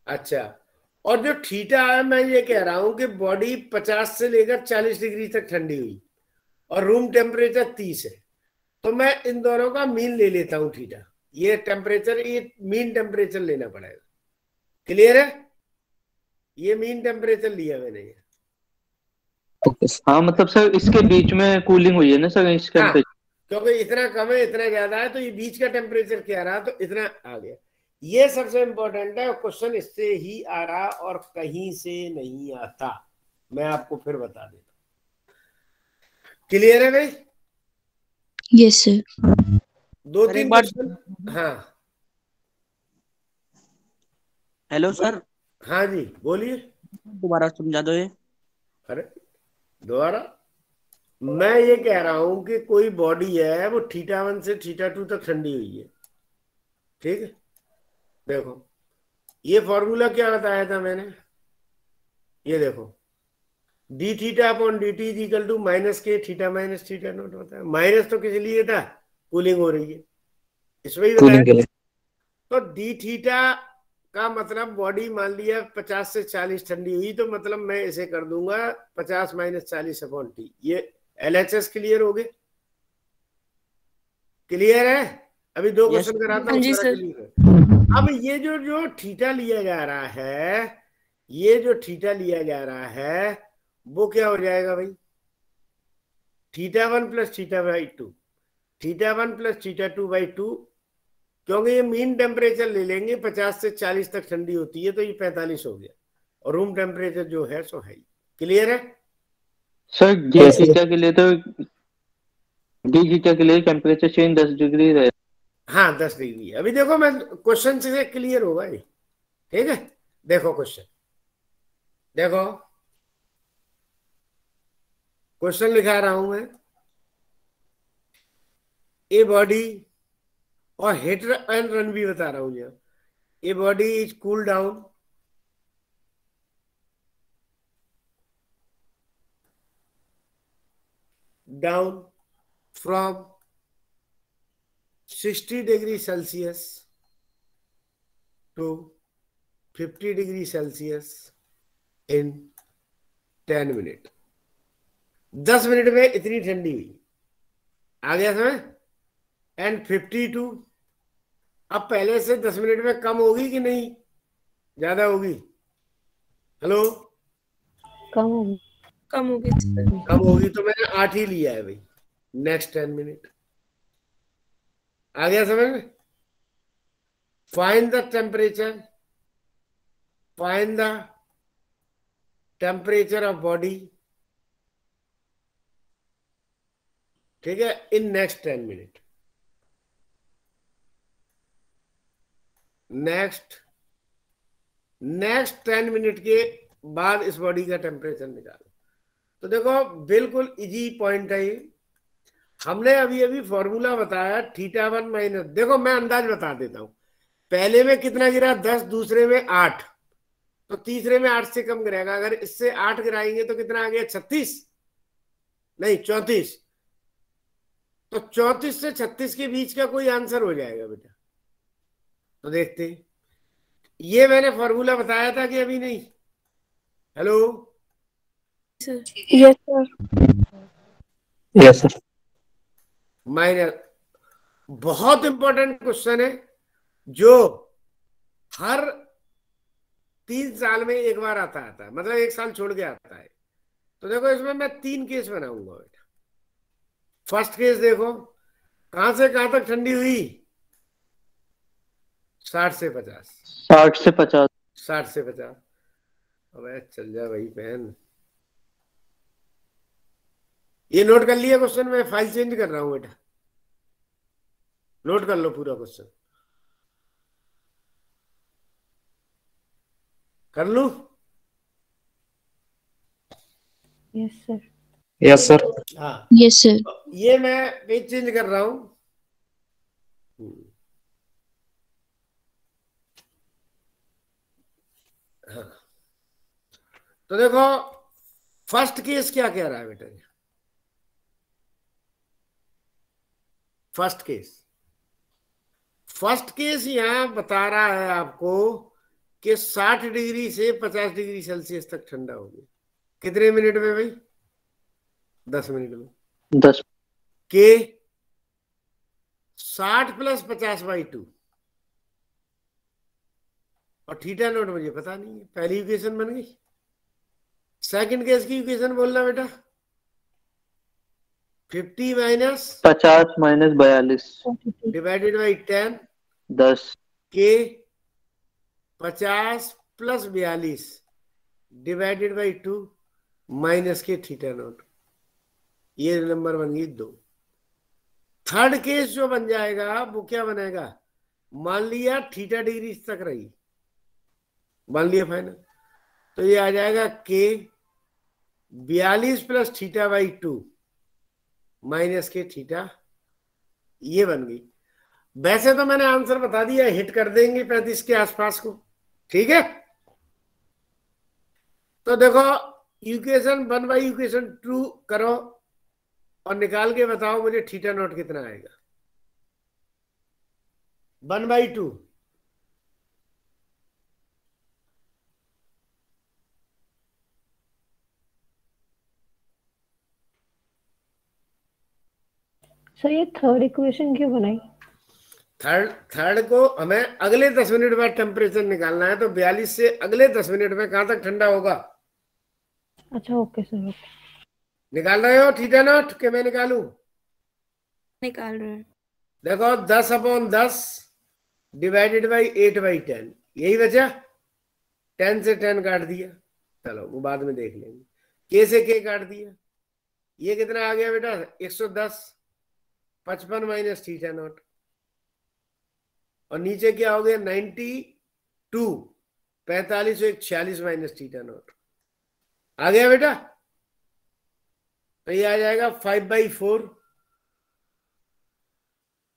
अच्छा, और जो थीटा है, मैं ये कह रहा हूं कि बॉडी 50 से लेकर 40 डिग्री तक ठंडी हुई और रूम टेम्परेचर 30 है, तो मैं इन दोनों का मीन ले लेता हूं थीटा। ये टेम्परेचर, ये मीन टेम्परेचर लेना पड़ेगा। क्लियर है? ये मीन टेम्परेचर लिया मैंने। हाँ मतलब सर इसके बीच में कूलिंग हुई है ना सर, इसके हाँ, अंदर। क्योंकि इतना कम है इतना ज्यादा है, तो ये बीच का टेम्परेचर क्या रहा, तो इतना आ गया। ये सबसे इंपॉर्टेंट है, क्वेश्चन इससे ही आ रहा और कहीं से नहीं आता, मैं आपको फिर बता देता हूं। क्लियर है भाई? Yes sir. 2-3 क्वेश्चन। हाँ हेलो सर, हाँ जी बोलिए। दोबारा समझा दो ये। अरे दोबारा, मैं ये कह रहा हूं कि कोई बॉडी है, वो θ1 से θ2 तक ठंडी हुई है, ठीक है? देखो ये फॉर्मूला क्या बताया था मैंने, ये देखो D theta upon D T is equal to minus K theta minus theta naught होता है। माइनस तो किस लिए था? कूलिंग हो रही है, इसमें ही बताया। तो डी थीटा का मतलब बॉडी मान लिया 50 से 40 ठंडी हुई, तो मतलब मैं इसे कर दूंगा 50 - 40/T। ये LHS क्लियर हो गए? क्लियर है? अभी 2 क्वेश्चन कराता हूँ, सारा क्लियर है। अब ये जो थीटा लिया जा रहा है, ये जो थीटा लिया जा रहा है वो क्या हो जाएगा भाई? θ1 + θ2, θ1 + θ2/2, क्योंकि ये मीन टेम्परेचर ले लेंगे, 50 से 40 तक ठंडी होती है, तो ये 45 हो गया, और रूम टेम्परेचर जो है सो है। क्लियर है सर? डी थीटा के लिए तो टेम्परेचर चेंज 10 डिग्री रहे। हाँ 10 डिग्री। अभी देखो मैं क्वेश्चन से क्लियर होगा ये, ठीक है? देखो क्वेश्चन, देखो क्वेश्चन लिखा रहा हूं मैं। ए बॉडी, और हिट एंड रन भी बता रहा हूं यहाँ। A body is cool down from 60 degree Celsius to 50 degree Celsius in 10 minute. 10 minute में इतनी ठंडी हुई, आ गया समझ? एंड 52, अब पहले से 10 मिनट में कम होगी कि नहीं, ज्यादा होगी? हेलो, कम होगी। कम होगी। कम होगी, तो मैंने 8 ही लिया है भाई। नेक्स्ट 10 मिनट, आ गया समझ में? Find the temperature of body, ठीक है, in next 10 minute. Next 10 minute के बाद इस बॉडी का टेम्परेचर निकालो। तो देखो बिल्कुल इजी पॉइंट है ये। हमने अभी अभी फॉर्मूला बताया θ1 - देखो मैं अंदाज बता देता हूं। पहले में कितना गिरा? 10, दूसरे में 8, तो तीसरे में 8 से कम गिरेगा। अगर इससे 8 गिराएंगे तो कितना आ गया? 36 नहीं 34। तो 34 से 36 के बीच का कोई आंसर हो जाएगा बेटा। तो देखते हैं, ये मैंने फॉर्मूला बताया था कि अभी नहीं? Hello, yes sir. Yes sir. Minor, बहुत इंपॉर्टेंट क्वेश्चन है जो हर 3 साल में एक बार आता है, मतलब 1 साल छोड़ के आता है। तो देखो इसमें मैं 3 केस बनाऊंगा बेटा। फर्स्ट केस देखो, कहां से कहां तक ठंडी हुई? 60 से 50। 60 से 50। 60 से 50। अबे चल जा भाई बहन, ये नोट कर लिया क्वेश्चन? मैं फाइल चेंज कर रहा हूं बेटा, नोट कर लो पूरा क्वेश्चन। कर लूं? Yes sir. Yes sir. हाँ यस सर। ये मैं पेज चेंज कर रहा हूं। हाँ, तो देखो फर्स्ट केस क्या कह रहा है बेटा? फर्स्ट केस यहां बता रहा है आपको कि 60 डिग्री से 50 डिग्री सेल्सियस तक ठंडा हो गया। कितने मिनट में भाई? 10 मिनट में। 10 के 60 + 50/2, और θ0 मुझे पता नहीं है। पहली इक्वेशन बन गई। सेकंड केस की इक्वेशन बोलना बेटा। 50 - 50 - 42 डिवाइडेड बाई 10, 10 के 50 + 42 डिवाइडेड बाई 2 माइनस के θ0। ये नंबर बन गई 2। थर्ड केस जो बन जाएगा वो क्या बनेगा? मान लिया θ डिग्री तक रही, मान लिया फाइनल, तो ये आ जाएगा के 42 + θ/2 माइनस के θ। ये बन गई। वैसे तो मैंने आंसर बता दिया, हिट कर देंगे 35 के आसपास को, ठीक है? तो देखो इक्वेशन 1 बाई इक्वेशन 2 करो और निकाल के बताओ मुझे θ0 कितना आएगा। 1/2 सर ये थर्ड इक्वेशन क्यों बनाई? थर्ड को हमें अगले 10 मिनट बाद टेम्परेचर निकालना है, तो 42 से अगले 10 मिनट में कहां तक ठंडा होगा। अच्छा ओके सर ओके। निकाल रहे हो थीटा नॉट के मैं निकालूं? निकाल रहे हैं। देखो 10/10 डिवाइडेड बाई 8/10, यही बचा। 10 से 10 काट दिया, चलो वो बाद में देख लेंगे। के से के काट दिया, ये कितना आ गया बेटा 110, 55 माइनस थीटा नॉट, और नीचे क्या हो गया 92, 45 और 46 माइनस थीटा नॉट आ गया बेटा। तो ये आ जाएगा 5/4,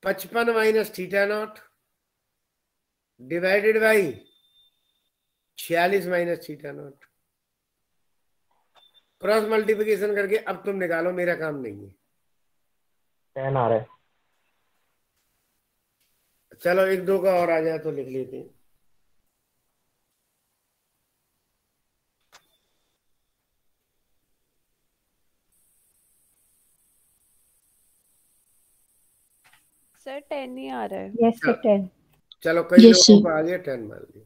55 minus theta naught divided by 46 minus theta not. Cross multiplication करके अब तुम निकालो, मेरा काम नहीं है। 10 आ रहा है। चलो 1-2 का और आ जाए तो लिख लेते हैं। सर 10 ही आ रहा है। Yes sir 10। चलो कई लोगों को आ गया 10 मान लिया।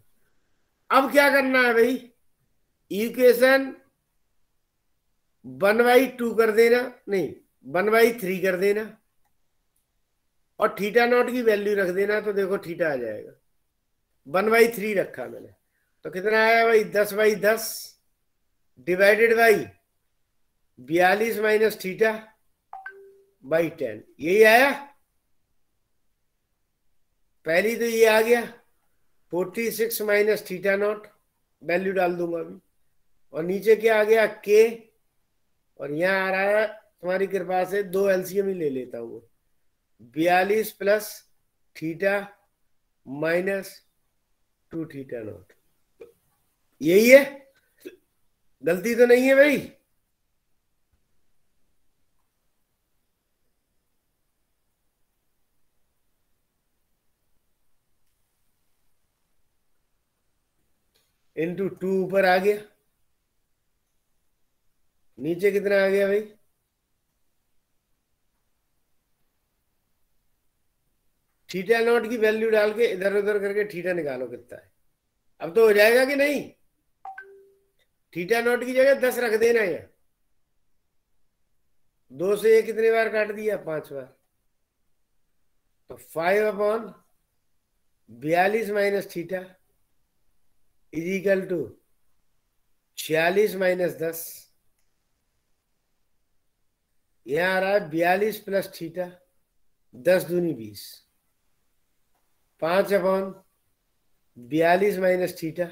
अब क्या करना है भाई, इक्वेशन 1/2 कर देना, नहीं 1/3 कर देना, और थीटा नॉट की वैल्यू रख देना, तो देखो थीटा आ जाएगा। 1/3 रखा मैंने, तो कितना आया भाई 10/10 divided by 42 minus theta by 10, यही आया। पहली तो ये आ गया 46 माइनस थीटा नॉट, वैल्यू डाल दूंगा अभी, और नीचे क्या आ गया के, और यहाँ आ रहा है तुम्हारी कृपा से 2 एलसीएम ही ले लेता हूँ, 42 plus theta minus 2 theta naught, यही है। गलती तो नहीं है भाई? इंटू 2 ऊपर आ गया, नीचे कितना आ गया भाई, थीटा नॉट की वैल्यू डाल के इधर उधर करके थीटा निकालो कितना है। अब तो हो जाएगा कि नहीं? थीटा नॉट की जगह 10 रख देना है। 2 से ये कितने बार काट दिया, 5 बार, तो 5/42 minus theta is equal to 46 minus 10, यहां आ रहा है 42 प्लस थीटा, 10 दूनी 20, 5/42 माइनस थीटा,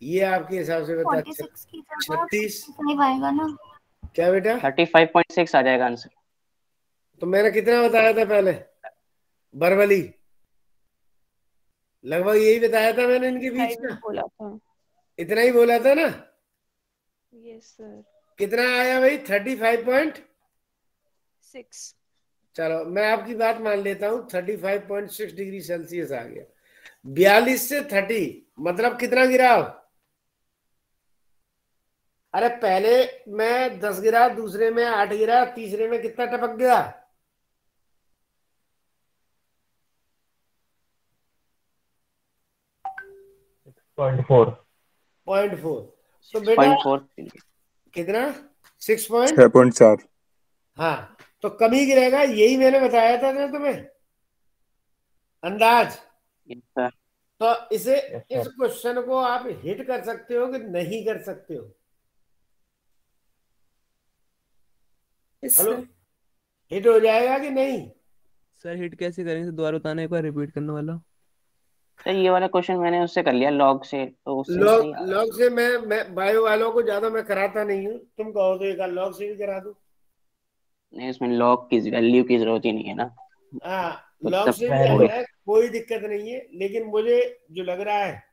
ये आपके हिसाब से बता 36 आएगा ना। क्या बेटा 35.6 आ जाएगा आंसर। तो मैंने कितना बताया था पहले, बरवली लगभग यही बताया था मैंने, इनके बीच का बोला था। इतना ही बोला था ना। Yes sir. कितना आया भाई 35.6। 6। चलो मैं आपकी बात मान लेता हूं, 35.6 डिग्री सेल्सियस आ गया। 42 से 30 मतलब कितना गिरा? अरे पहले में 10 गिरा, दूसरे में 8 गिरा, तीसरे में कितना टपक गया? पॉइंट 4। तो बेटा 6.4 कितना 6.4। 6.4। हाँ तो कमी गिरेगा, यही मैंने बताया था ना तुम्हें अंदाज। तो इसे इस क्वेश्चन को आप हिट कर सकते हो कि नहीं कर सकते हो? हेलो, हिट हो जाएगा कि नहीं? सर हिट कैसे करेंगे, दोबारा बताना, एक बार रिपीट करने वाला। सर ये वाला क्वेश्चन मैंने उससे कर लिया लॉग से, तो उससे सही आ रहा है। लॉग से मैं बायो वालों को ज्यादा मैं कराता नहीं हूँ, तुम कहो तो एक लॉग से भी करा दूं। नहीं उसमें लॉग की वैल्यू की जरूरत ही नहीं है ना। हाँ तो लॉग तब से भी आ जाए, कोई दिक्कत नहीं है, लेकिन मुझे जो लग रहा है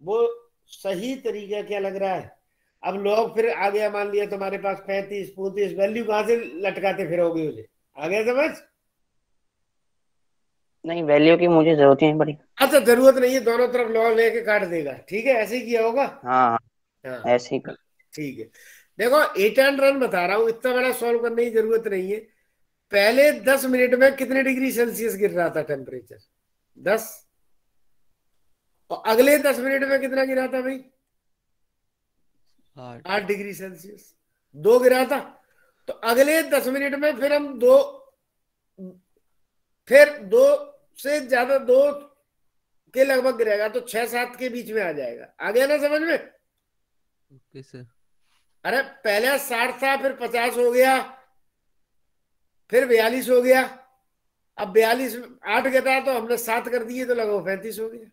वो सही तरीका क्या लग रहा है। अब लॉग फिर आ गया, मान लिया तुम्हारे पास 35 35, वैल्यू कहां से लटकाते फिरोगे उसे, आ गया समझ? नहीं वैल्यू की मुझे जरूरत ही नहीं पड़ी। अच्छा जरूरत नहीं है, दोनों तरफ लॉग लेके काट देगा, ठीक है ऐसे ही किया होगा। हाँ हाँ ऐसे ही कर। ठीक है। देखो 8 एंड रन बता रहा हूं, इतना बड़ा सॉल्व करने की जरूरत नहीं है। पहले 10 मिनट में कितने डिग्री सेल्सियस गिर रहा था टेम्परेचर? 10। और अगले 10 मिनट में कितना गिरा था भाई? 8 डिग्री सेल्सियस। 2 गिरा था। तो अगले 10 मिनट में फिर हम 2 से ज्यादा 2 के लगभग गिरेगा, तो 6-7 के बीच में आ जाएगा। आ गया ना समझ में? Okay sir. अरे पहले 60 था, फिर 50 हो गया, फिर 42 हो गया। अब 42 8 गया तो हमने 7 कर दिए, तो लगभग 35 हो गया।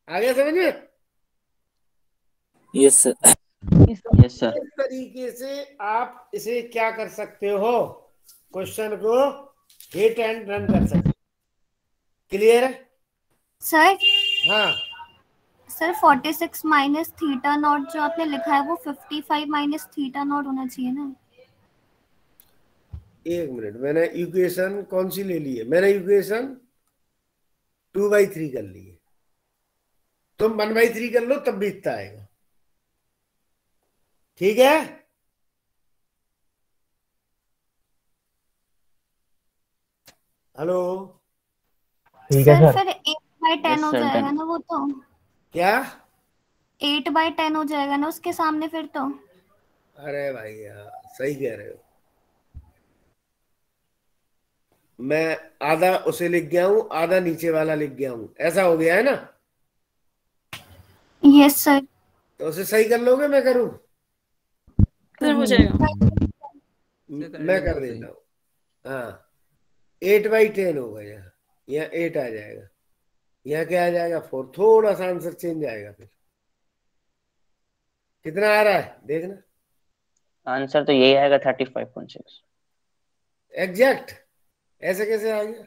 आ गया समझ में? Yes sir. Yes sir. इस तरीके से आप इसे क्या कर सकते हो, क्वेश्चन को हिट एंड रन कर सकते हो। क्लियर है सर? हाँ। सर 46 माइनस थीटा नॉट जो आपने लिखा है वो 55 माइनस थीटा नॉट होना चाहिए ना? एक मिनट, मैंने इक्वेशन कौन सी ले ली है? मैंने इक्वेशन 2/3 कर ली है। तुम 1/3 कर लो, तब भी इतना आएगा। ठीक है? हेलो? ठीक है सर सर। फिर 8/10 हो जाएगा ना वो तो? क्या? 8/10 हो जाएगा ना उसके सामने फिर तो? अरे भाई यार, सही कह रहे हो। मैं आधा उसे लिख गया हूं, आधा नीचे वाला लिख गया हूं, ऐसा हो गया है ना? Yes sir. तो उसे सही कर लोगे? मैं करूं? सर हो जाएगा। मैं कर देता हूँ। हाँ, 8/10 होगा यहाँ। यहाँ 8 आ जाएगा, यहाँ क्या आ जाएगा? 4। थोड़ा सा आंसर चेंज आएगा। फिर कितना आ रहा है देखना। आंसर तो यही आएगा 35.6। एग्जैक्ट? ऐसे कैसे आ गया?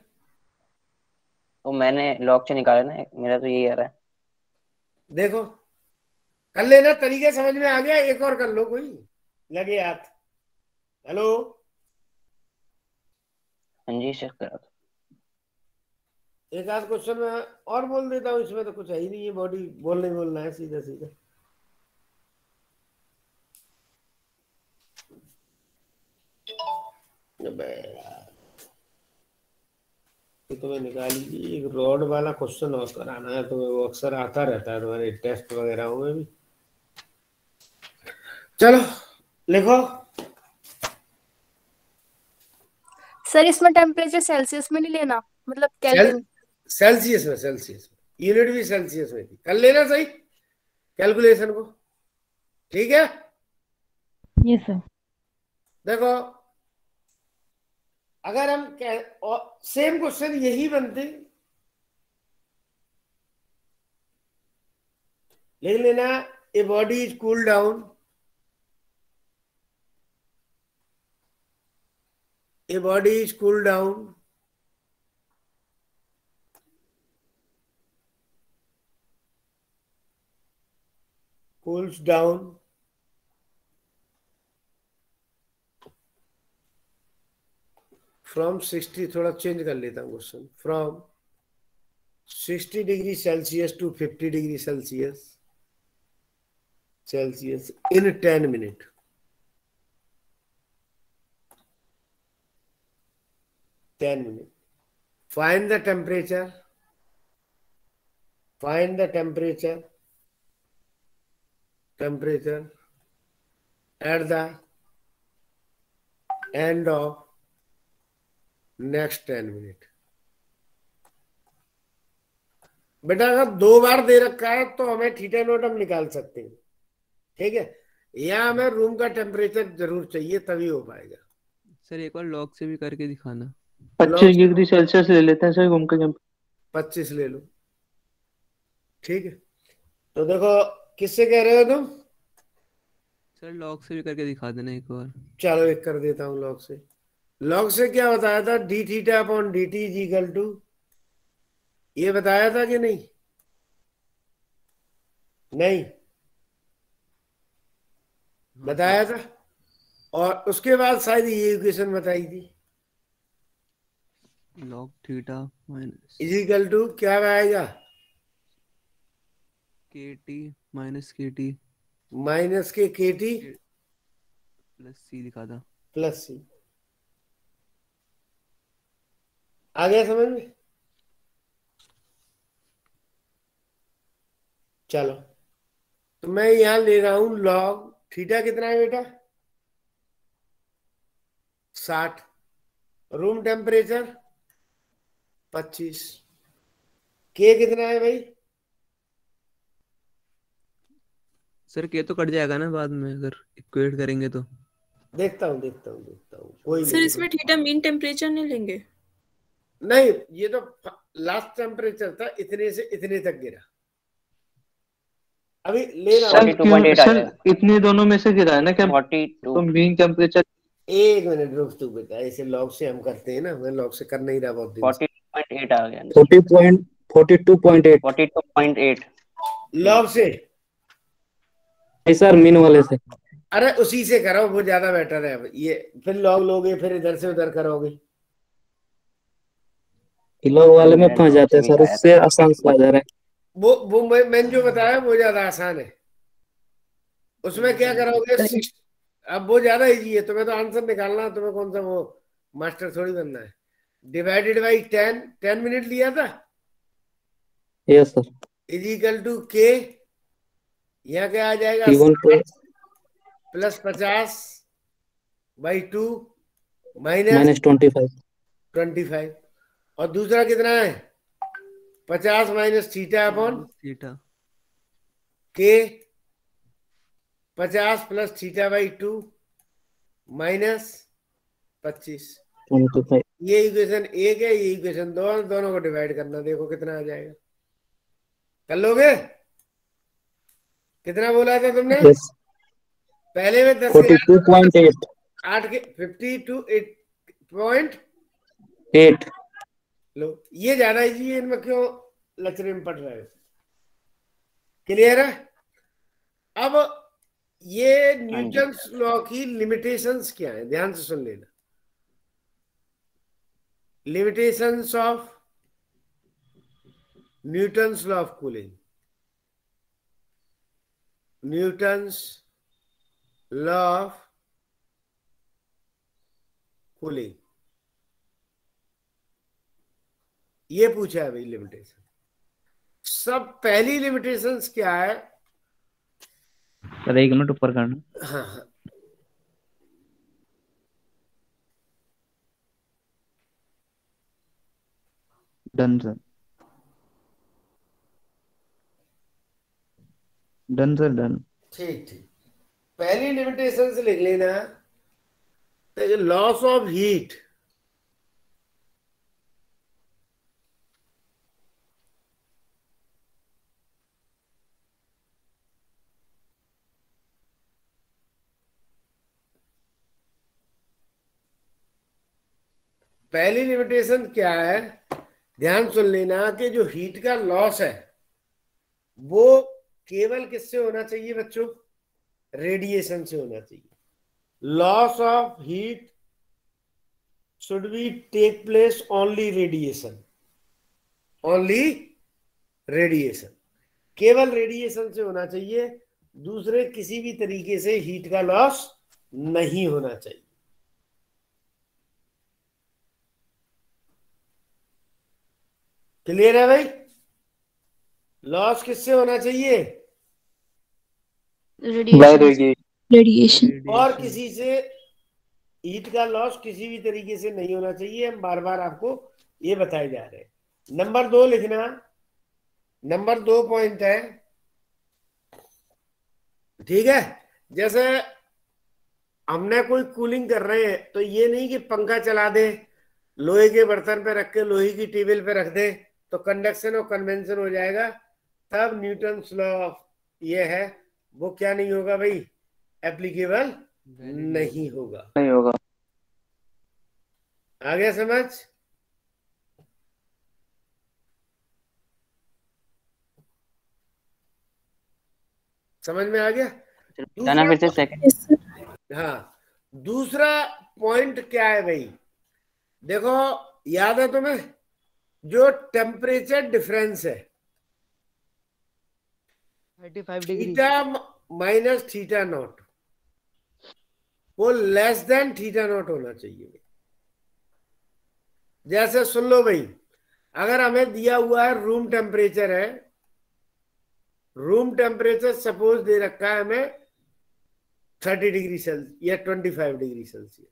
तो मैंने लॉग से निकाला ना, मेरा तो यही आ रहा है। देखो, कर लेना, तरीका समझ में आ गया? एक और कर लो, कोई लगे हाथ। हेलो? हाँ जी चेक करा था। एक आध क्वेश्चन में और बोल देता हूँ, इसमें तो कुछ है ही नहीं है, बॉडी बोलना है सीधा सीधा। ये तुम्हें निकाली थी एक रॉड वाला क्वेश्चन और कराना है तुम्हें, वो अक्सर आता रहता है तुम्हारे टेस्ट वगैरह में भी। चलो लिखो। सर इसमें टेम्परेचर सेल्सियस में नहीं लेना, मतलब केल्विन? सेल्सियस में यूनिट भी सेल्सियस में थी। कर लेना सही कैलकुलेशन को। ठीक है? Yes sir. देखो, अगर हम सेम क्वेश्चन यही बनते, लिख लेना ए body is cool down, a body is cooled down cools down from 60, थोड़ा चेंज कर लेता हूँ question, from 60 degree Celsius to 50 degree Celsius in 10 minutes. Find the temperature at the end of next 10 minutes. बेटा अगर 2 बार दे रखा है तो हमें थीटा नोट हम निकाल सकते हैं। ठीक है? यहाँ हमें रूम का टेम्परेचर जरूर चाहिए, तभी हो पाएगा। सर एक बार लॉग से भी करके दिखाना। 25 डिग्री सेल्सियस ले लेते हैं सर रूम का टेम्परेचर। 25 ले लो। ठीक है, तो देखो किससे कह रहे हो तुम? सर लॉग से भी करके दिखा देना एक बार। चलो एक कर देता हूं लॉग से। लॉग से क्या बताया था? D theta upon D T is equal to, ये बताया था कि नहीं? नहीं बताया था। और उसके बाद शायद ये इक्वेशन बताई थी, log theta minus is equal to क्या आएगा? केटी माइनस केटी माइनस के केटी प्लस सी दिखा था। प्लस सी। आ गया समझ में? चलो, तो मैं यहां ले रहा हूं लॉग थीटा कितना है बेटा? 60। Room temperature 25। के कितना है भाई? सर के तो कट जाएगा ना बाद में अगर इक्वेट करेंगे तो। देखता हूँ कोई सर नहीं। इसमें थीटा मीन टेम्परेचर नहीं लेंगे? नहीं, ये तो लास्ट टेम्परेचर था, इतने से इतने तक गिरा। अभी ले रहा हूँ। सर इतने दोनों में से गिरा है ना क्या? 42 तो मीन टेम्परेचर। एक मिनट रुक तू बेटा, ऐसे लॉग से हम करते हैं ना, मैं लॉग से कर नहीं रहा बहुत दिन से। 42.8 आ गया। 42.8 42.8 लॉग से सर मीन वाले से। अरे उसी से करो, वो ज्यादा बेटर है। ये फिर लॉग लोगे, फिर इधर से उधर करोगे। लॉग वाले में फंस जाते हैं सर, उससे आसान सा आ जा रहा है। वो मैंने जो बताया वो ज्यादा आसान है। उसमें क्या करोगे? अब वो ज्यादा इजी है, तुम्हें तो आंसर निकालना, तुम्हें कौन सा वो मास्टर थोड़ी बनना है। डिवाइडेड बाई 10 मिनट लिया था। Yes sir. Is equal to K, यहाँ क्या आ जाएगा? Plus 50/2 minus 25। और दूसरा कितना है? 50 माइनस थीटा अपॉन थीटा के, 50 प्लस थीटा/2 माइनस 25। ये इक्वेशन 1 है, ये इक्वेशन 2, दोनों को डिवाइड करना, देखो कितना आ जाएगा। कर लोगे? कितना बोला था तुमने? पहले में 10 42.8 8 के 52.8 लो। ये ज्यादा इजी है, इनमें क्यों लचरे में पड़ रहे हो? क्लियर है? अब ये न्यूटन्स लॉ की लिमिटेशंस क्या है, ध्यान से सुन लेना। Limitations of Newton's law of cooling. Newton's law of cooling, ये पूछा है भाई लिमिटेशन। सब पहली लिमिटेशंस क्या है? सर 1 मिनट ऊपर करना। हाँ, done sir, done sir, done. ठीक। पहली लिमिटेशन से लिख लेना, लॉस ऑफ हीट पहली लिमिटेशन क्या है? ध्यान सुन लेना कि जो हीट का लॉस है वो केवल किससे होना चाहिए बच्चों? रेडिएशन से होना चाहिए। Loss of heat should be take place only radiation, only radiation, केवल रेडिएशन से होना चाहिए, दूसरे किसी भी तरीके से हीट का लॉस नहीं होना चाहिए। क्लियर है भाई? लॉस किससे होना चाहिए? रेडिएशन। और किसी से हीट का लॉस किसी भी तरीके से नहीं होना चाहिए। हम बार बार आपको ये बताए जा रहे हैं। नंबर 2 लिखना, नंबर 2 पॉइंट है, ठीक है। जैसे हमने कोई कूलिंग कर रहे हैं तो ये नहीं कि पंखा चला दे, लोहे के बर्तन पे रख के लोहे की टेबल पे रख दे तो कंडक्शन और कन्वेंशन हो जाएगा, तब न्यूटन्स लॉ ये है वो क्या नहीं होगा भाई? एप्लीकेबल नहीं होगा। आ गया समझ? समझ में आ गया? फिर से सेकंड। हाँ, दूसरा पॉइंट क्या है भाई? देखो, याद है तुम्हें जो टेम्परेचर डिफरेंस है 35 degree theta minus theta naught, वो लेस देन थीटा नॉट होना चाहिए। जैसे सुन लो भाई, अगर हमें दिया हुआ है रूम टेम्परेचर है, रूम टेम्परेचर सपोज दे रखा है हमें 30 डिग्री सेल्सियस या 25 डिग्री सेल्सियस,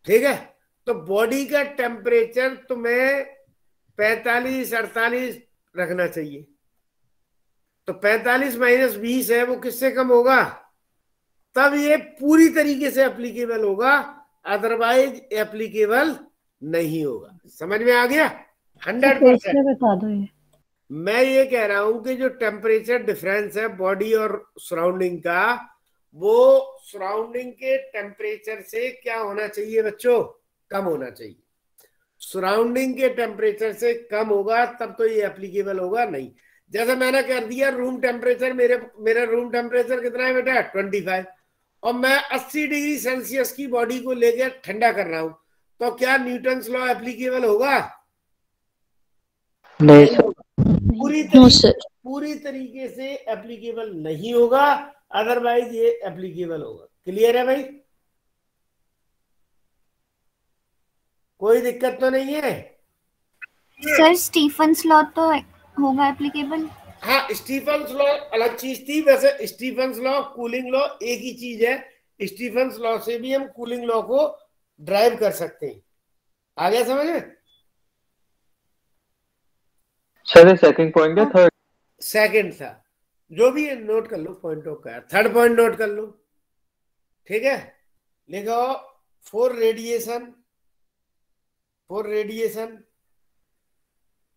ठीक है। तो बॉडी का टेम्परेचर तुम्हें 45-48 रखना चाहिए। तो 45 माइनस 20 है, वो किससे कम होगा? तब ये पूरी तरीके से एप्लीकेबल होगा, अदरवाइज एप्लीकेबल नहीं होगा। समझ में आ गया? 100%। बता दो ये। मैं ये कह रहा हूं कि जो टेम्परेचर डिफरेंस है बॉडी और सराउंडिंग का, वो सराउंडिंग के टेम्परेचर से क्या होना चाहिए बच्चों? कम होना चाहिए। सराउंडिंग के टेम्परेचर से कम होगा तब तो ये एप्लीकेबल होगा नहीं। जैसे मैंने कर दिया रूम टेम्परेचर, मेरा रूम टेम्परेचर कितना है बेटा? 25, और मैं 80 डिग्री सेल्सियस की बॉडी को लेकर ठंडा कर रहा हूं, तो क्या न्यूटन्स लॉ एप्लीकेबल होगा? नहीं सर। पूरी तरीके से एप्लीकेबल नहीं होगा, अदरवाइज ये एप्लीकेबल होगा। क्लियर है भाई? कोई दिक्कत तो नहीं है? सर स्टीफन्स लॉ तो होगा एप्लीकेबल? हाँ, स्टीफन्स लॉ अलग चीज थी। वैसे स्टीफन्स लॉ कूलिंग लॉ एक ही चीज है। स्टीफन्स लॉ से भी हम कूलिंग लॉ को ड्राइव कर सकते हैं। आ गया समझ में? सर सेकंड पॉइंट है, थर्ड? सेकंड था। जो भी है नोट कर लो, पॉइंट ऑफ का। थर्ड पॉइंट नोट कर लो, ठीक है। लिखो for radiation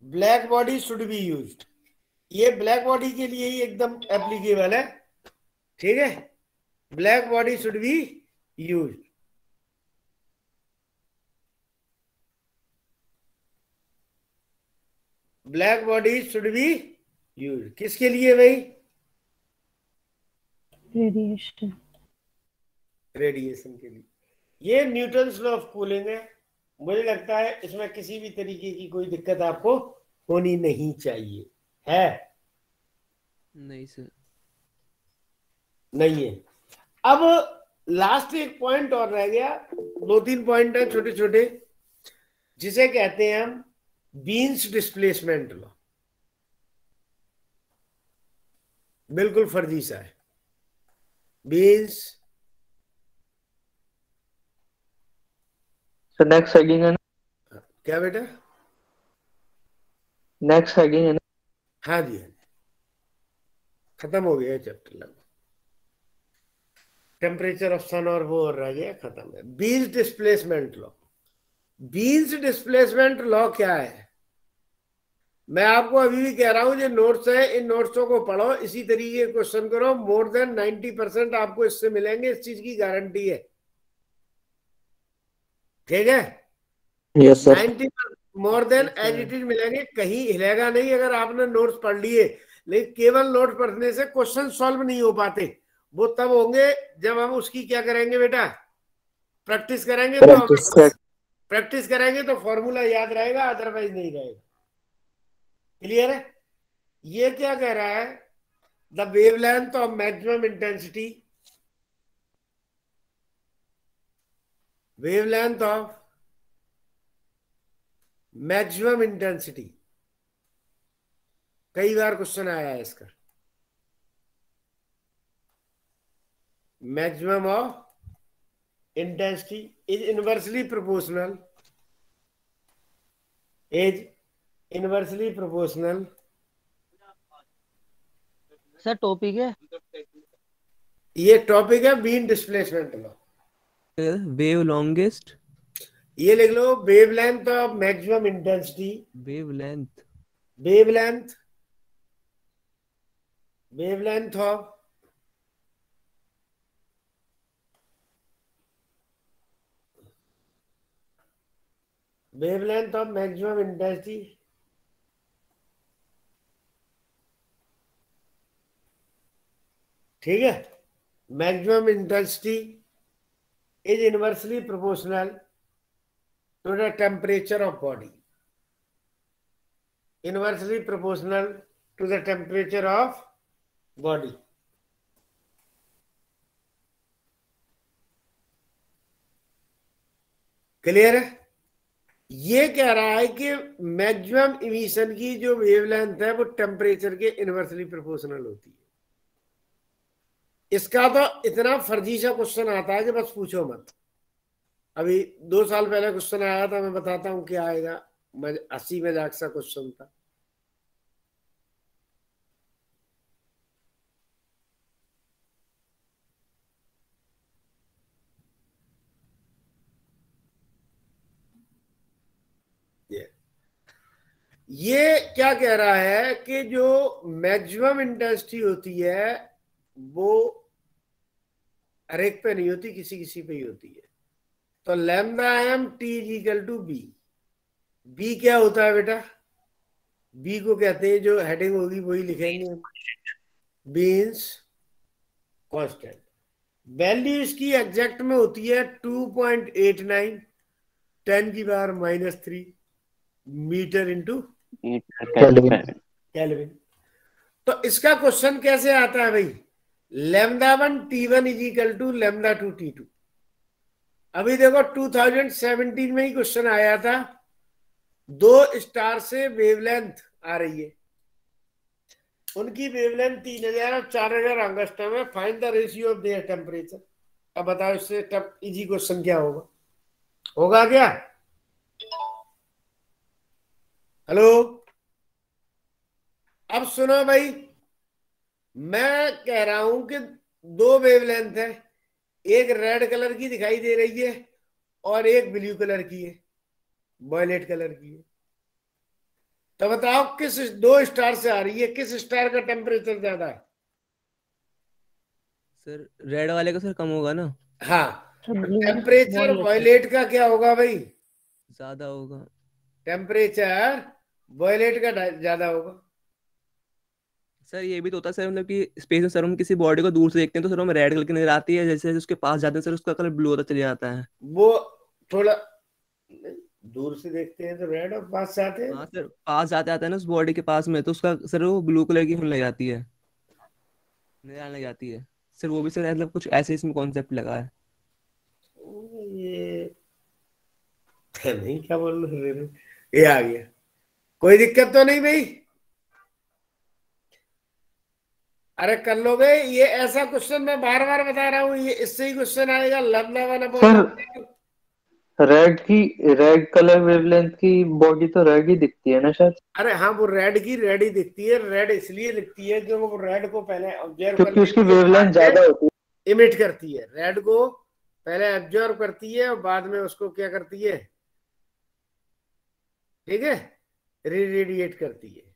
black body should be used. ये ब्लैक बॉडी के लिए ही एकदम एप्लीकेबल है, ठीक है। Black body should be used. Black body should be used किसके लिए भाई? रेडिएशन के लिए। ये न्यूटन्स लॉ ऑफ कूलिंग है। मुझे लगता है इसमें किसी भी तरीके की कोई दिक्कत आपको होनी नहीं चाहिए, है? नहीं सर, नहीं है। अब लास्ट एक पॉइंट और रह गया, 2-3 पॉइंट है छोटे छोटे, जिसे कहते हैं हम बीन्स डिस्प्लेसमेंट लॉ। बिल्कुल फर्जी सा है। बीन्स नेक्स्ट हैगिंग है ना? क्या बेटा? नेक्स्ट हैगिंग है ना? हाँ जी, हाँ जी, खत्म हो गया चैप्टर लगभग। टेम्परेचर ऑफ सन और वो और रह गया, खत्म है। Beans displacement law. Beans displacement law क्या है? मैं आपको अभी भी कह रहा हूं, ये नोट्स है, इन नोट्सों को पढ़ो, इसी तरीके के क्वेश्चन करो। मोर देन 90% आपको इससे मिलेंगे, इस चीज की गारंटी है, ठीक है। Yes sir. 90 more than as it is मिलेंगे, कहीं हिलेगा नहीं अगर आपने नोट्स पढ़ लिए। लेकिन केवल नोट पढ़ने से क्वेश्चन सॉल्व नहीं हो पाते। वो तब होंगे जब हम उसकी क्या करेंगे बेटा? प्रैक्टिस करेंगे। तो प्रैक्टिस करेंगे तो फॉर्मूला याद रहेगा, अदरवाइज नहीं रहेगा। क्लियर है? ये क्या कह रहा है? The wavelength of maximum intensity, wavelength of maximum intensity, कई बार क्वेश्चन आया है इसका। Maximum of intensity is inversely proportional, sir topic है, ये टॉपिक है Wien displacement law. Wave longest, ये लिख लो, wavelength of maximum intensity, wavelength of maximum intensity ठीक है। Maximum intensity is inversely proportional to the temperature of body, inversely proportional to the temperature of body. Clear है? ये कह रहा है कि मैक्सिमम इमिशन की जो वेवलेंथ है वो टेम्परेचर के इनवर्सली प्रोपोर्शनल होती है। इसका तो इतना फर्जी सा क्वेश्चन आता है कि बस पूछो मत। अभी 2 साल पहले क्वेश्चन आया था, मैं बताता हूँ क्या आएगा। हंसी मजाक सा क्वेश्चन था। ये क्या कह रहा है कि जो मैक्सिमम इंटेंसिटी होती है वो हर एक पे नहीं होती, किसी किसी पे ही होती है। तो lambda M T is equal to B. B क्या होता है बेटा? बी को कहते हैं, जो हेडिंग होगी वही लिखेंगे, बीन्स कांस्टेंट। वैल्यू इसकी एग्जैक्ट में होती है 2.89 10⁻³ मीटर इंटू केल्विन। तो इसका क्वेश्चन कैसे आता है भाई? λ1 T1 is equal to λ2 T2। अभी देखो 2017 में ही क्वेश्चन आया था, 2 स्टार से वेवलेंथ आ रही है, उनकी वेवलेंथ 3000 और 4000 एंगस्ट्रॉम है, find the ratio of their temperature. अब बताओ इससे टफ इजी क्वेश्चन क्या होगा? होगा क्या? हेलो, अब सुनो भाई, मैं कह रहा हूं कि 2 वेवलेंथ है, एक रेड कलर की दिखाई दे रही है और एक ब्लू कलर की है, वॉयलेट कलर की है। तो बताओ किस 2 स्टार से आ रही है, किस स्टार का टेम्परेचर ज्यादा है? सर रेड वाले का सर कम होगा ना? हाँ, टेम्परेचर वॉयलेट का क्या होगा भाई? ज्यादा होगा। टेम्परेचर वॉयलेट का ज्यादा होगा। सर ये भी तो होता है सर, मतलब कि स्पेस में सर हम किसी बॉडी को दूर से देखते हैं तो सर हमें रेड कलर की नजर आती है, जैसे उसके पास जाते हैं सर उसका कलर ब्लू होता चले जाता है। वो थोड़ा दूर से देखते हैं तो रेड, और पास जाते हैं। हाँ सर, पास जाते आते हैं ना उस बॉडी के पास में, तो उसका सर वो ब्लू कलर की होने लग जाती है, नजर आने लग जाती है सर। वो भी सर मतलब कुछ ऐसे इसमें कॉन्सेप्ट लगा है। ये नहीं, क्या बोल रहे हो? ये आ गया, कोई दिक्कत तो नहीं भाई? अरे कर लोगे। ये ऐसा क्वेश्चन मैं बार बार बता रहा हूँ, ये इससे ही क्वेश्चन आएगा। रेड कलर वेवलेंथ की बॉडी तो रेड ही दिखती है ना शायद? अरे हाँ, वो रेड की रेड ही दिखती है। रेड इसलिए दिखती है क्योंकि वो रेड को पहले ऑब्जर्व क्योंकि उसकी वेवलेंथ ज्यादा होती है, इमिट करती है। रेड को पहले ऑब्जर्व करती है और बाद में उसको क्या करती है, ठीक है, रेडिएट करती है।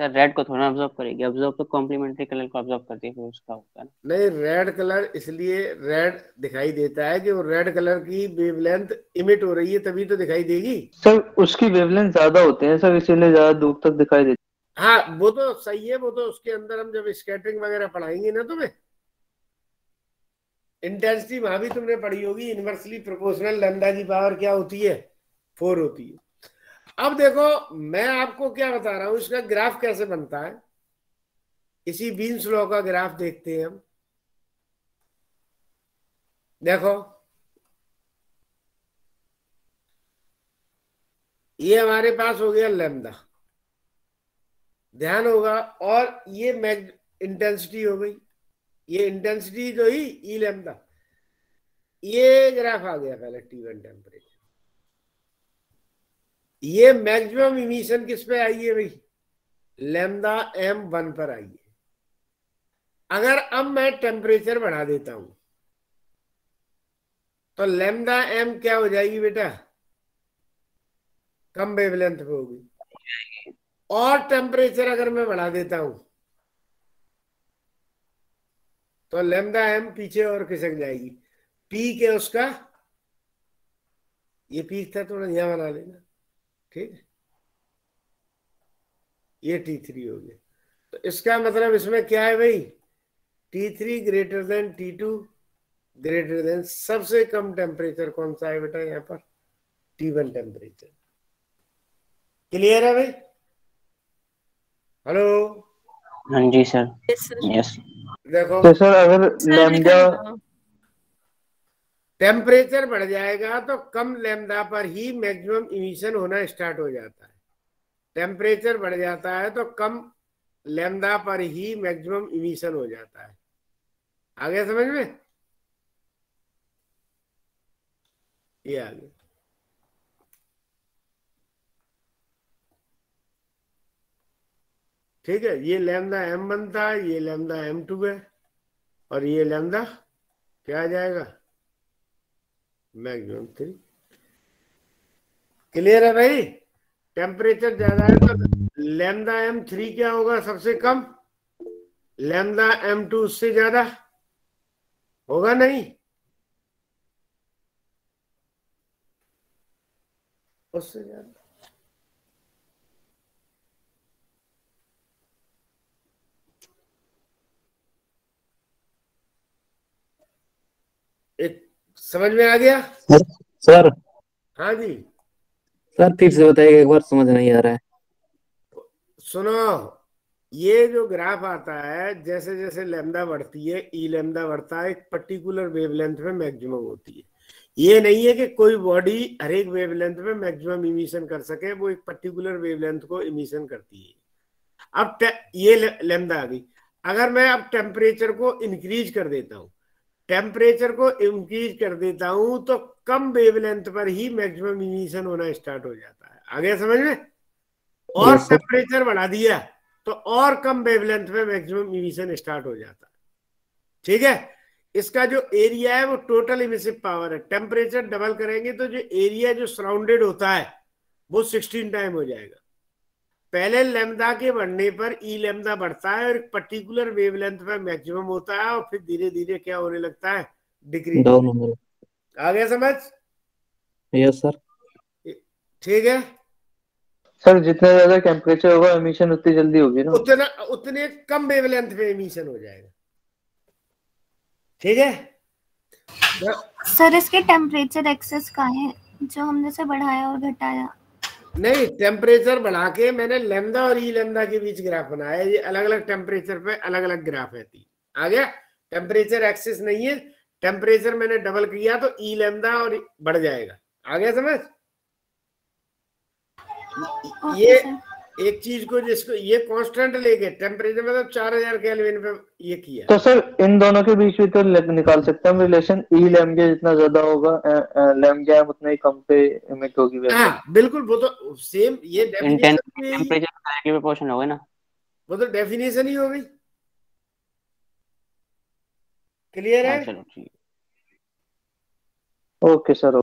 सर रेड को थोड़ा ऑब्जर्व करेगी, ऑब्जर्व तो कॉम्प्लीमेंट्री कलर को ऑब्जर्व करती है, फिर उसका होता है ना। नहीं, रेड कलर इसलिए रेड दिखाई देता है कि वो रेड कलर की वेवलेंथ इमिट हो रही है, तभी तो दिखाई देगी। सर उसकी वेवलेंथ ज्यादा होती है सर, इसीलिए ज्यादा दूर तक दिखाई देती है। हाँ वो तो सही है, वो तो उसके अंदर हम जब स्कैटरिंग वगैरह पढ़ाएंगे ना तुम्हें, इंटेंसिटी वहां भी तुमने पढ़ी होगी। इनवर्सली प्रोपोर्शनल लैम्डा की पावर क्या होती है? 4 होती है। अब देखो मैं आपको क्या बता रहा हूं, इसका ग्राफ कैसे बनता है। इसी बीन्स लॉ का ग्राफ देखते हैं हम। देखो ये हमारे पास हो गया लैम्डा, ध्यान होगा, और ये इंटेंसिटी हो गई, ये इंटेंसिटी जो ही ई लैम्डा। ये ग्राफ आ गया पहले T1 टेम्परेचर। ये मैक्सिमम इमिशन किस पे आई है भाई? λm1 पर आई है। अगर अब मैं टेम्परेचर बढ़ा देता हूं तो λm क्या हो जाएगी बेटा? कम वेवलेंथ पे होगी। और टेम्परेचर अगर मैं बढ़ा देता हूं तो λm पीछे और खिसक जाएगी। पीक है उसका, ये पीक था, थोड़ा यहां बना लेना, ठीक है। ये T3 हो गया। तो इसका मतलब इसमें क्या है भाई? T3 greater than T2 greater than, सबसे कम टेम्परेचर कौन सा है बेटा यहाँ पर? T1 temperature. क्लियर है भाई? हेलो? हाँ जी सर। यस। देखो तो सर अगर लैम्डा टेम्परेचर बढ़ जाएगा तो कम लैम्डा पर ही मैक्सिमम इमिशन होना स्टार्ट हो जाता है। टेम्परेचर बढ़ जाता है तो कम लैम्डा पर ही मैक्सिमम इमिशन हो जाता है। आगे समझ में? ये आगे ठीक है। ये लैम्डा m1 था, ये लैम्डा m2 है, और ये लैम्डा क्या आ जाएगा? मैक्सिमम 3। क्लियर है भाई? टेम्परेचर ज्यादा है तो लैम्डा m3 क्या होगा? सबसे कम। लैम्डा m2 उससे ज्यादा होगा नहीं? उससे ज्यादा। एक समझ में आ गया? सर हाँ जी। सर फिर से बताइए, एक बार समझ नहीं आ रहा है। सुनो, ये जो ग्राफ आता है, जैसे जैसे लैम्डा बढ़ती है, ई लैम्डा बढ़ता है, एक पर्टिकुलर वेवलेंथ में मैक्सिमम होती है। ये नहीं है कि कोई बॉडी हर एक वेवलेंथ में मैक्सिमम इमिशन कर सके, वो एक पर्टिकुलर वेवलेंथ को इमिशन करती है। अब ये लैम्डा आ गई। अगर मैं अब टेम्परेचर को इंक्रीज कर देता हूं, तो कम वेवलेंथ पर ही मैक्सिमम इमिशन होना स्टार्ट हो जाता है। आगे समझ में? और टेम्परेचर बढ़ा दिया तो और कम वेवलेंथ में मैक्सिमम इमिशन स्टार्ट हो जाता है। ठीक है? इसका जो एरिया है वो टोटल इमिसिव पावर है। टेम्परेचर डबल करेंगे तो जो एरिया जो सराउंडेड होता है वो 16 टाइम हो जाएगा। पहले लैम्डा के बढ़ने पर ई लैम्डा बढ़ता है और एक पर्टिकुलर वेवलेंथ पर मैक्सिमम होता है, और फिर धीरे धीरे क्या होने लगता है? डिक्रीज। डाउन होने। आ गया समझ? Yes sir. ठीक है सर, जितना ज्यादा टेम्परेचर होगा एमिशन उतनी जल्दी होगी ना? उतने कम वेवलेंथ पे एमिशन हो जाएगा। ठीक है सर, इसके टेम्परेचर एक्सेस का है जो हमने से बढ़ाया और घटाया? नहीं, टेम्परेचर बढ़ा के मैंने लैम्डा और ई लैम्डा के बीच ग्राफ बनाया। ये अलग अलग टेम्परेचर पे अलग अलग ग्राफ है। आ गया? टेम्परेचर एक्सेस नहीं है। टेम्परेचर मैंने डबल किया तो ई लैम्डा और बढ़ जाएगा। आ गया समझ? ये एक चीज को जिसको ये कांस्टेंट लेके टेम्परेचर मतलब 4000 केल्विन पे ये किया। तो सर इन दोनों के बीच भी तो निकाल सकते हैं हम रिलेशन। ई लैम्डा जितना ज्यादा होगा लैम्डा उतना ही कम पे इमिट होगी। हाँ बिल्कुल, वो तो सेम ये डेफिनेशन टेम्परेचर के प्रोपोर्शन होगा ना, वो तो डेफिनेशन ही हो गई। क्लियर है? चलो ठीक। Okay sir.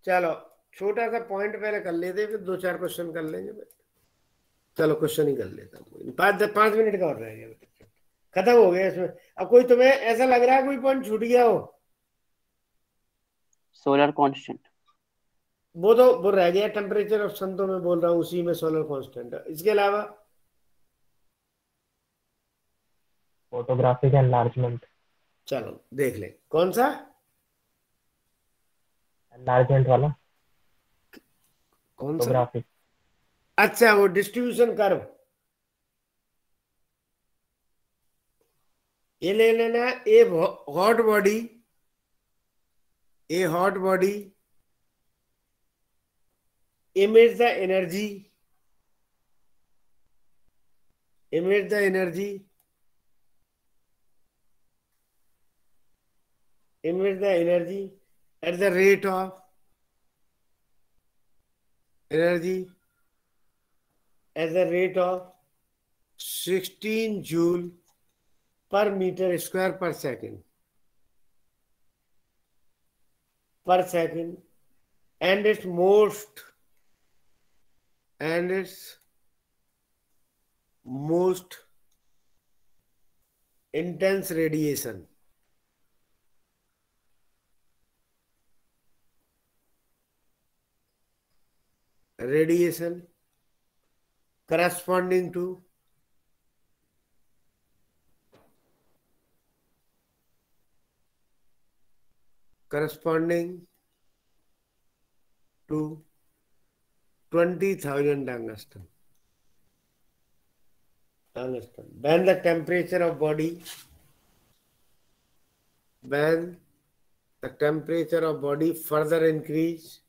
चलो छोटा सा पॉइंट पहले कर लेते, फिर 2-4 क्वेश्चन कर लेंगे। चलो क्वेश्चन ही कर लेता हूँ। 5 मिनट का और रह गया, खत्म हो गया इसमें। अब कोई तुम्हें ऐसा लग रहा है कोई पॉइंट छूट गया हो? सोलर कांस्टेंट वो तो वो रह गया। टेम्परेचर ऑप्शन तो मैं बोल रहा हूँ उसी में सोलर कांस्टेंट है। इसके अलावा फोटोग्राफिक एनलार्जमेंट। चलो देख ले कौन सा एनलार्जमेंट वाला। कौन सा? फोटोग्राफिक। अच्छा, वो डिस्ट्रीब्यूशन कर्व। ये ले लेना। ए hot body, a hot body emits the energy at the rate of energy at the rate of 16 joule per meter square per second, and its most intense radiation corresponding to 20,000 tungsten. When the temperature of body the temperature of body further increase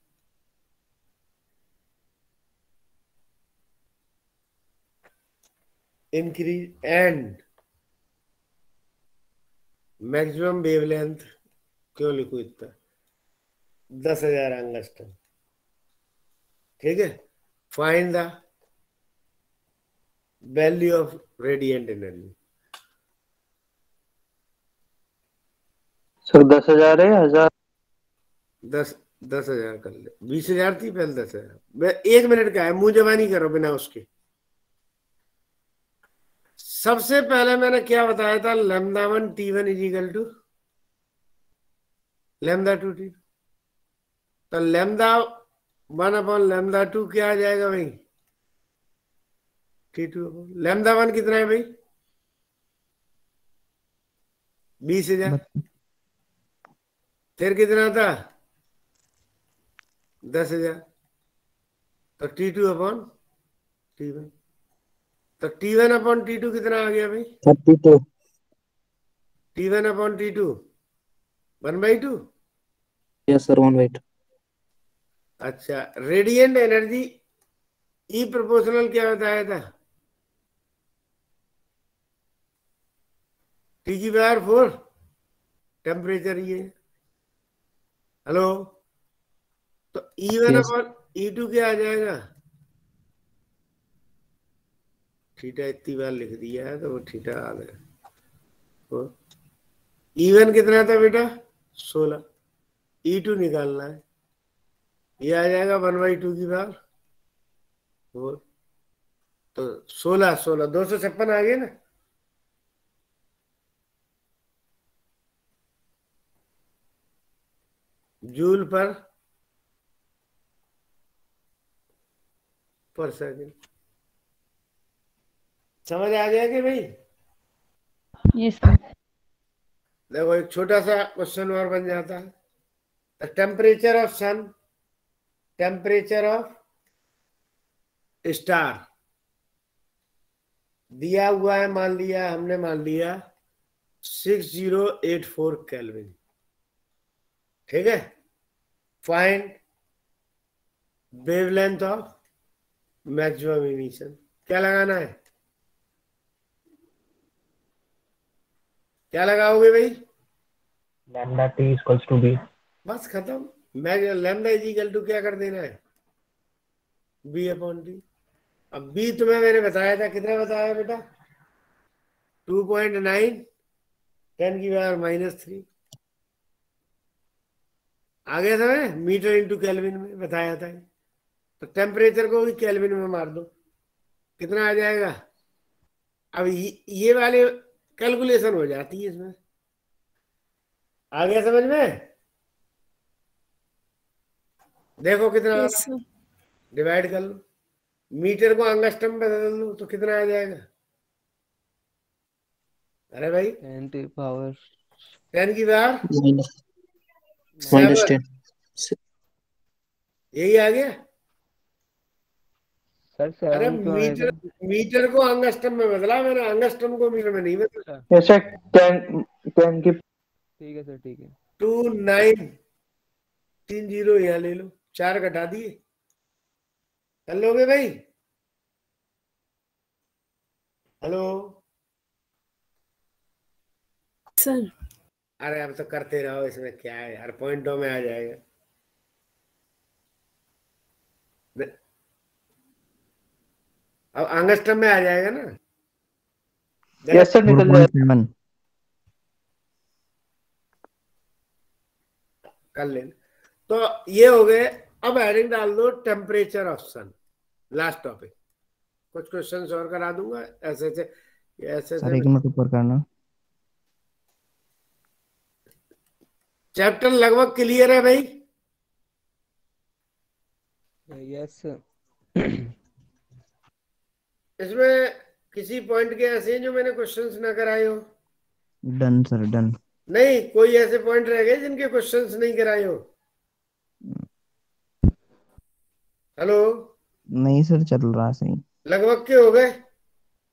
and maximum wavelength, क्यों लिखूं इतना, 10,000 angstrom. ठीक है, find the value of radiant energy. Sir 10,000 है या 1000? 10,000 कर ले, 20,000 थी पहले 10,000। 1 मिनट का है, मुंह जबानी करो बिना उसके। सबसे पहले मैंने क्या बताया था, λ1 T1 इजिकल टू λ2 T2। तो λ1 अपॉन λ2 क्या आ जाएगा भाई, T2। λ1 कितना है भाई, 20,000। फिर कितना था, 10,000। तो T2 अपॉन T1, तो T1 अपॉन T2 कितना आ गया भाई, 32। T1 upon T2 1/2। Yes sir, 1/2। अच्छा, रेडिएंट एनर्जी ई प्रोपोर्शनल क्या बताया था, T⁴ टेम्परेचर ये। हेलो, तो E1 यस अपॉन E2 क्या आ जाएगा, थीटा इतनी बार लिख दिया है तो वो थीटा आ गया। तो E1 कितना था बेटा, 16। E2 निकालना है, ये आ जाएगा 1/2 की बार 4। तो 16 256 आ गए ना। जूल पर सेकंड। समझ आ गया कि भाई? Yes sir. देखो एक छोटा सा क्वेश्चन और बन जाता है। The temperature of sun, temperature of star दिया हुआ है, मान लिया हमने, मान लिया 6084 केल्विन। ठीक है, find wavelength of maximum emission. क्या लगाना है, क्या लगाओगे भाई, λT = B। बस खत्म। मैं लैम्डा इजिकल टू क्या कर देना है, B/T। अब B तुम्हें मैंने बताया था, कितना बताया बेटा, 2.9 10⁻³ आ गया था, मैं मीटर इंटू केल्विन में बताया था। तो टेम्परेचर को भी केल्विन में मार दो, कितना आ जाएगा। अब ये वाले कैलकुलेशन हो जाती है इसमें, आ गया समझ में। देखो कितना आ रहा, डिवाइड कर लो, मीटर को एंगस्ट्रम में बदल लो तो कितना आ जाएगा। अरे भाई 10 की पावर 10 की पावर -10। यही आ गया। सर अरे 7 क्यों आएगा? मीटर को एंगस्ट्रम में बदला मैंने, एंगस्ट्रम को मीटर में नहीं बदला। ऐसे 10 की। ठीक है सर, ठीक है। 2930 यहाँ ले लो, 4 घटा दिए, कर लोगे भाई। हेलो सर, अरे अब तो करते रहो, इसमें क्या है यार, पॉइंटों में आ जाएगा। अब एंगस्ट्रम में आ जाएगा ना। यस सर, निकल जाएगा। 4.7। कर लेना। तो ये हो गए। अब हेडिंग डाल दो temperature of sun, last topic. कुछ क्वेश्चंस और करा दूंगा ऐसे सर 1 मिनट ऊपर करना। चैप्टर लगभग क्लियर है भाई। यस इसमें किसी पॉइंट के ऐसे हैं जो मैंने क्वेश्चंस ना कराए हो? Done sir, done. नहीं, कोई ऐसे पॉइंट रह गए जिनके क्वेश्चंस नहीं कराए हो? हेलो, नहीं सर, चल रहा है सही। लगभग के हो गए?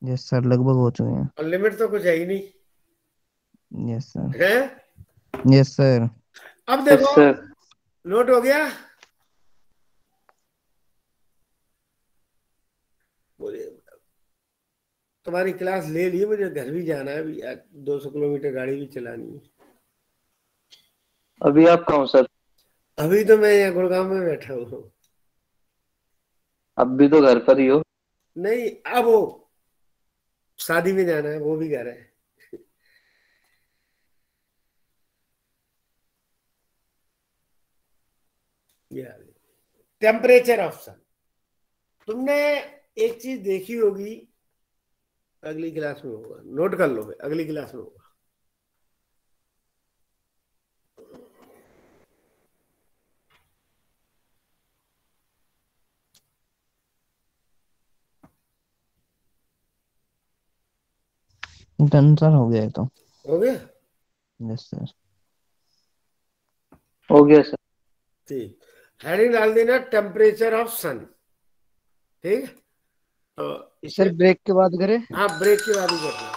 यस सर, लगभग हो चुके हैं। और लिमिट तो कुछ है ही नहीं यस सर। है। Yes sir. अब देखो, नोट हो गया? बोलिए, तुम्हारी क्लास ले ली, मुझे घर भी जाना है, अभी 200 किलोमीटर गाड़ी भी चलानी है। अभी आप कहाँ हो सर? अभी तो मैं यहाँ गुड़गांव में बैठा हूँ। अब भी तो घर पर ही हो? नहीं, अब वो शादी में जाना है, वो भी घर है। टेम्परेचर ऑफ सन, तुमने एक चीज देखी होगी, अगली क्लास में होगा, नोट कर लो, अगली क्लास में होगा। डन सर, हो गया है तो। हो गया? Yes sir. हो गया सर। ठीक, हेडिंग डाल देना टेम्परेचर ऑफ सन। ठीक है, तो सर ब्रेक के बाद करें? हाँ, ब्रेक के बाद ही करना।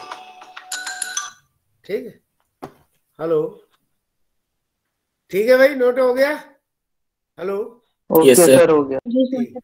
ठीक है, हेलो, ठीक है भाई, नोट हो गया? हेलो, ओके सर, हो गया। ठीक।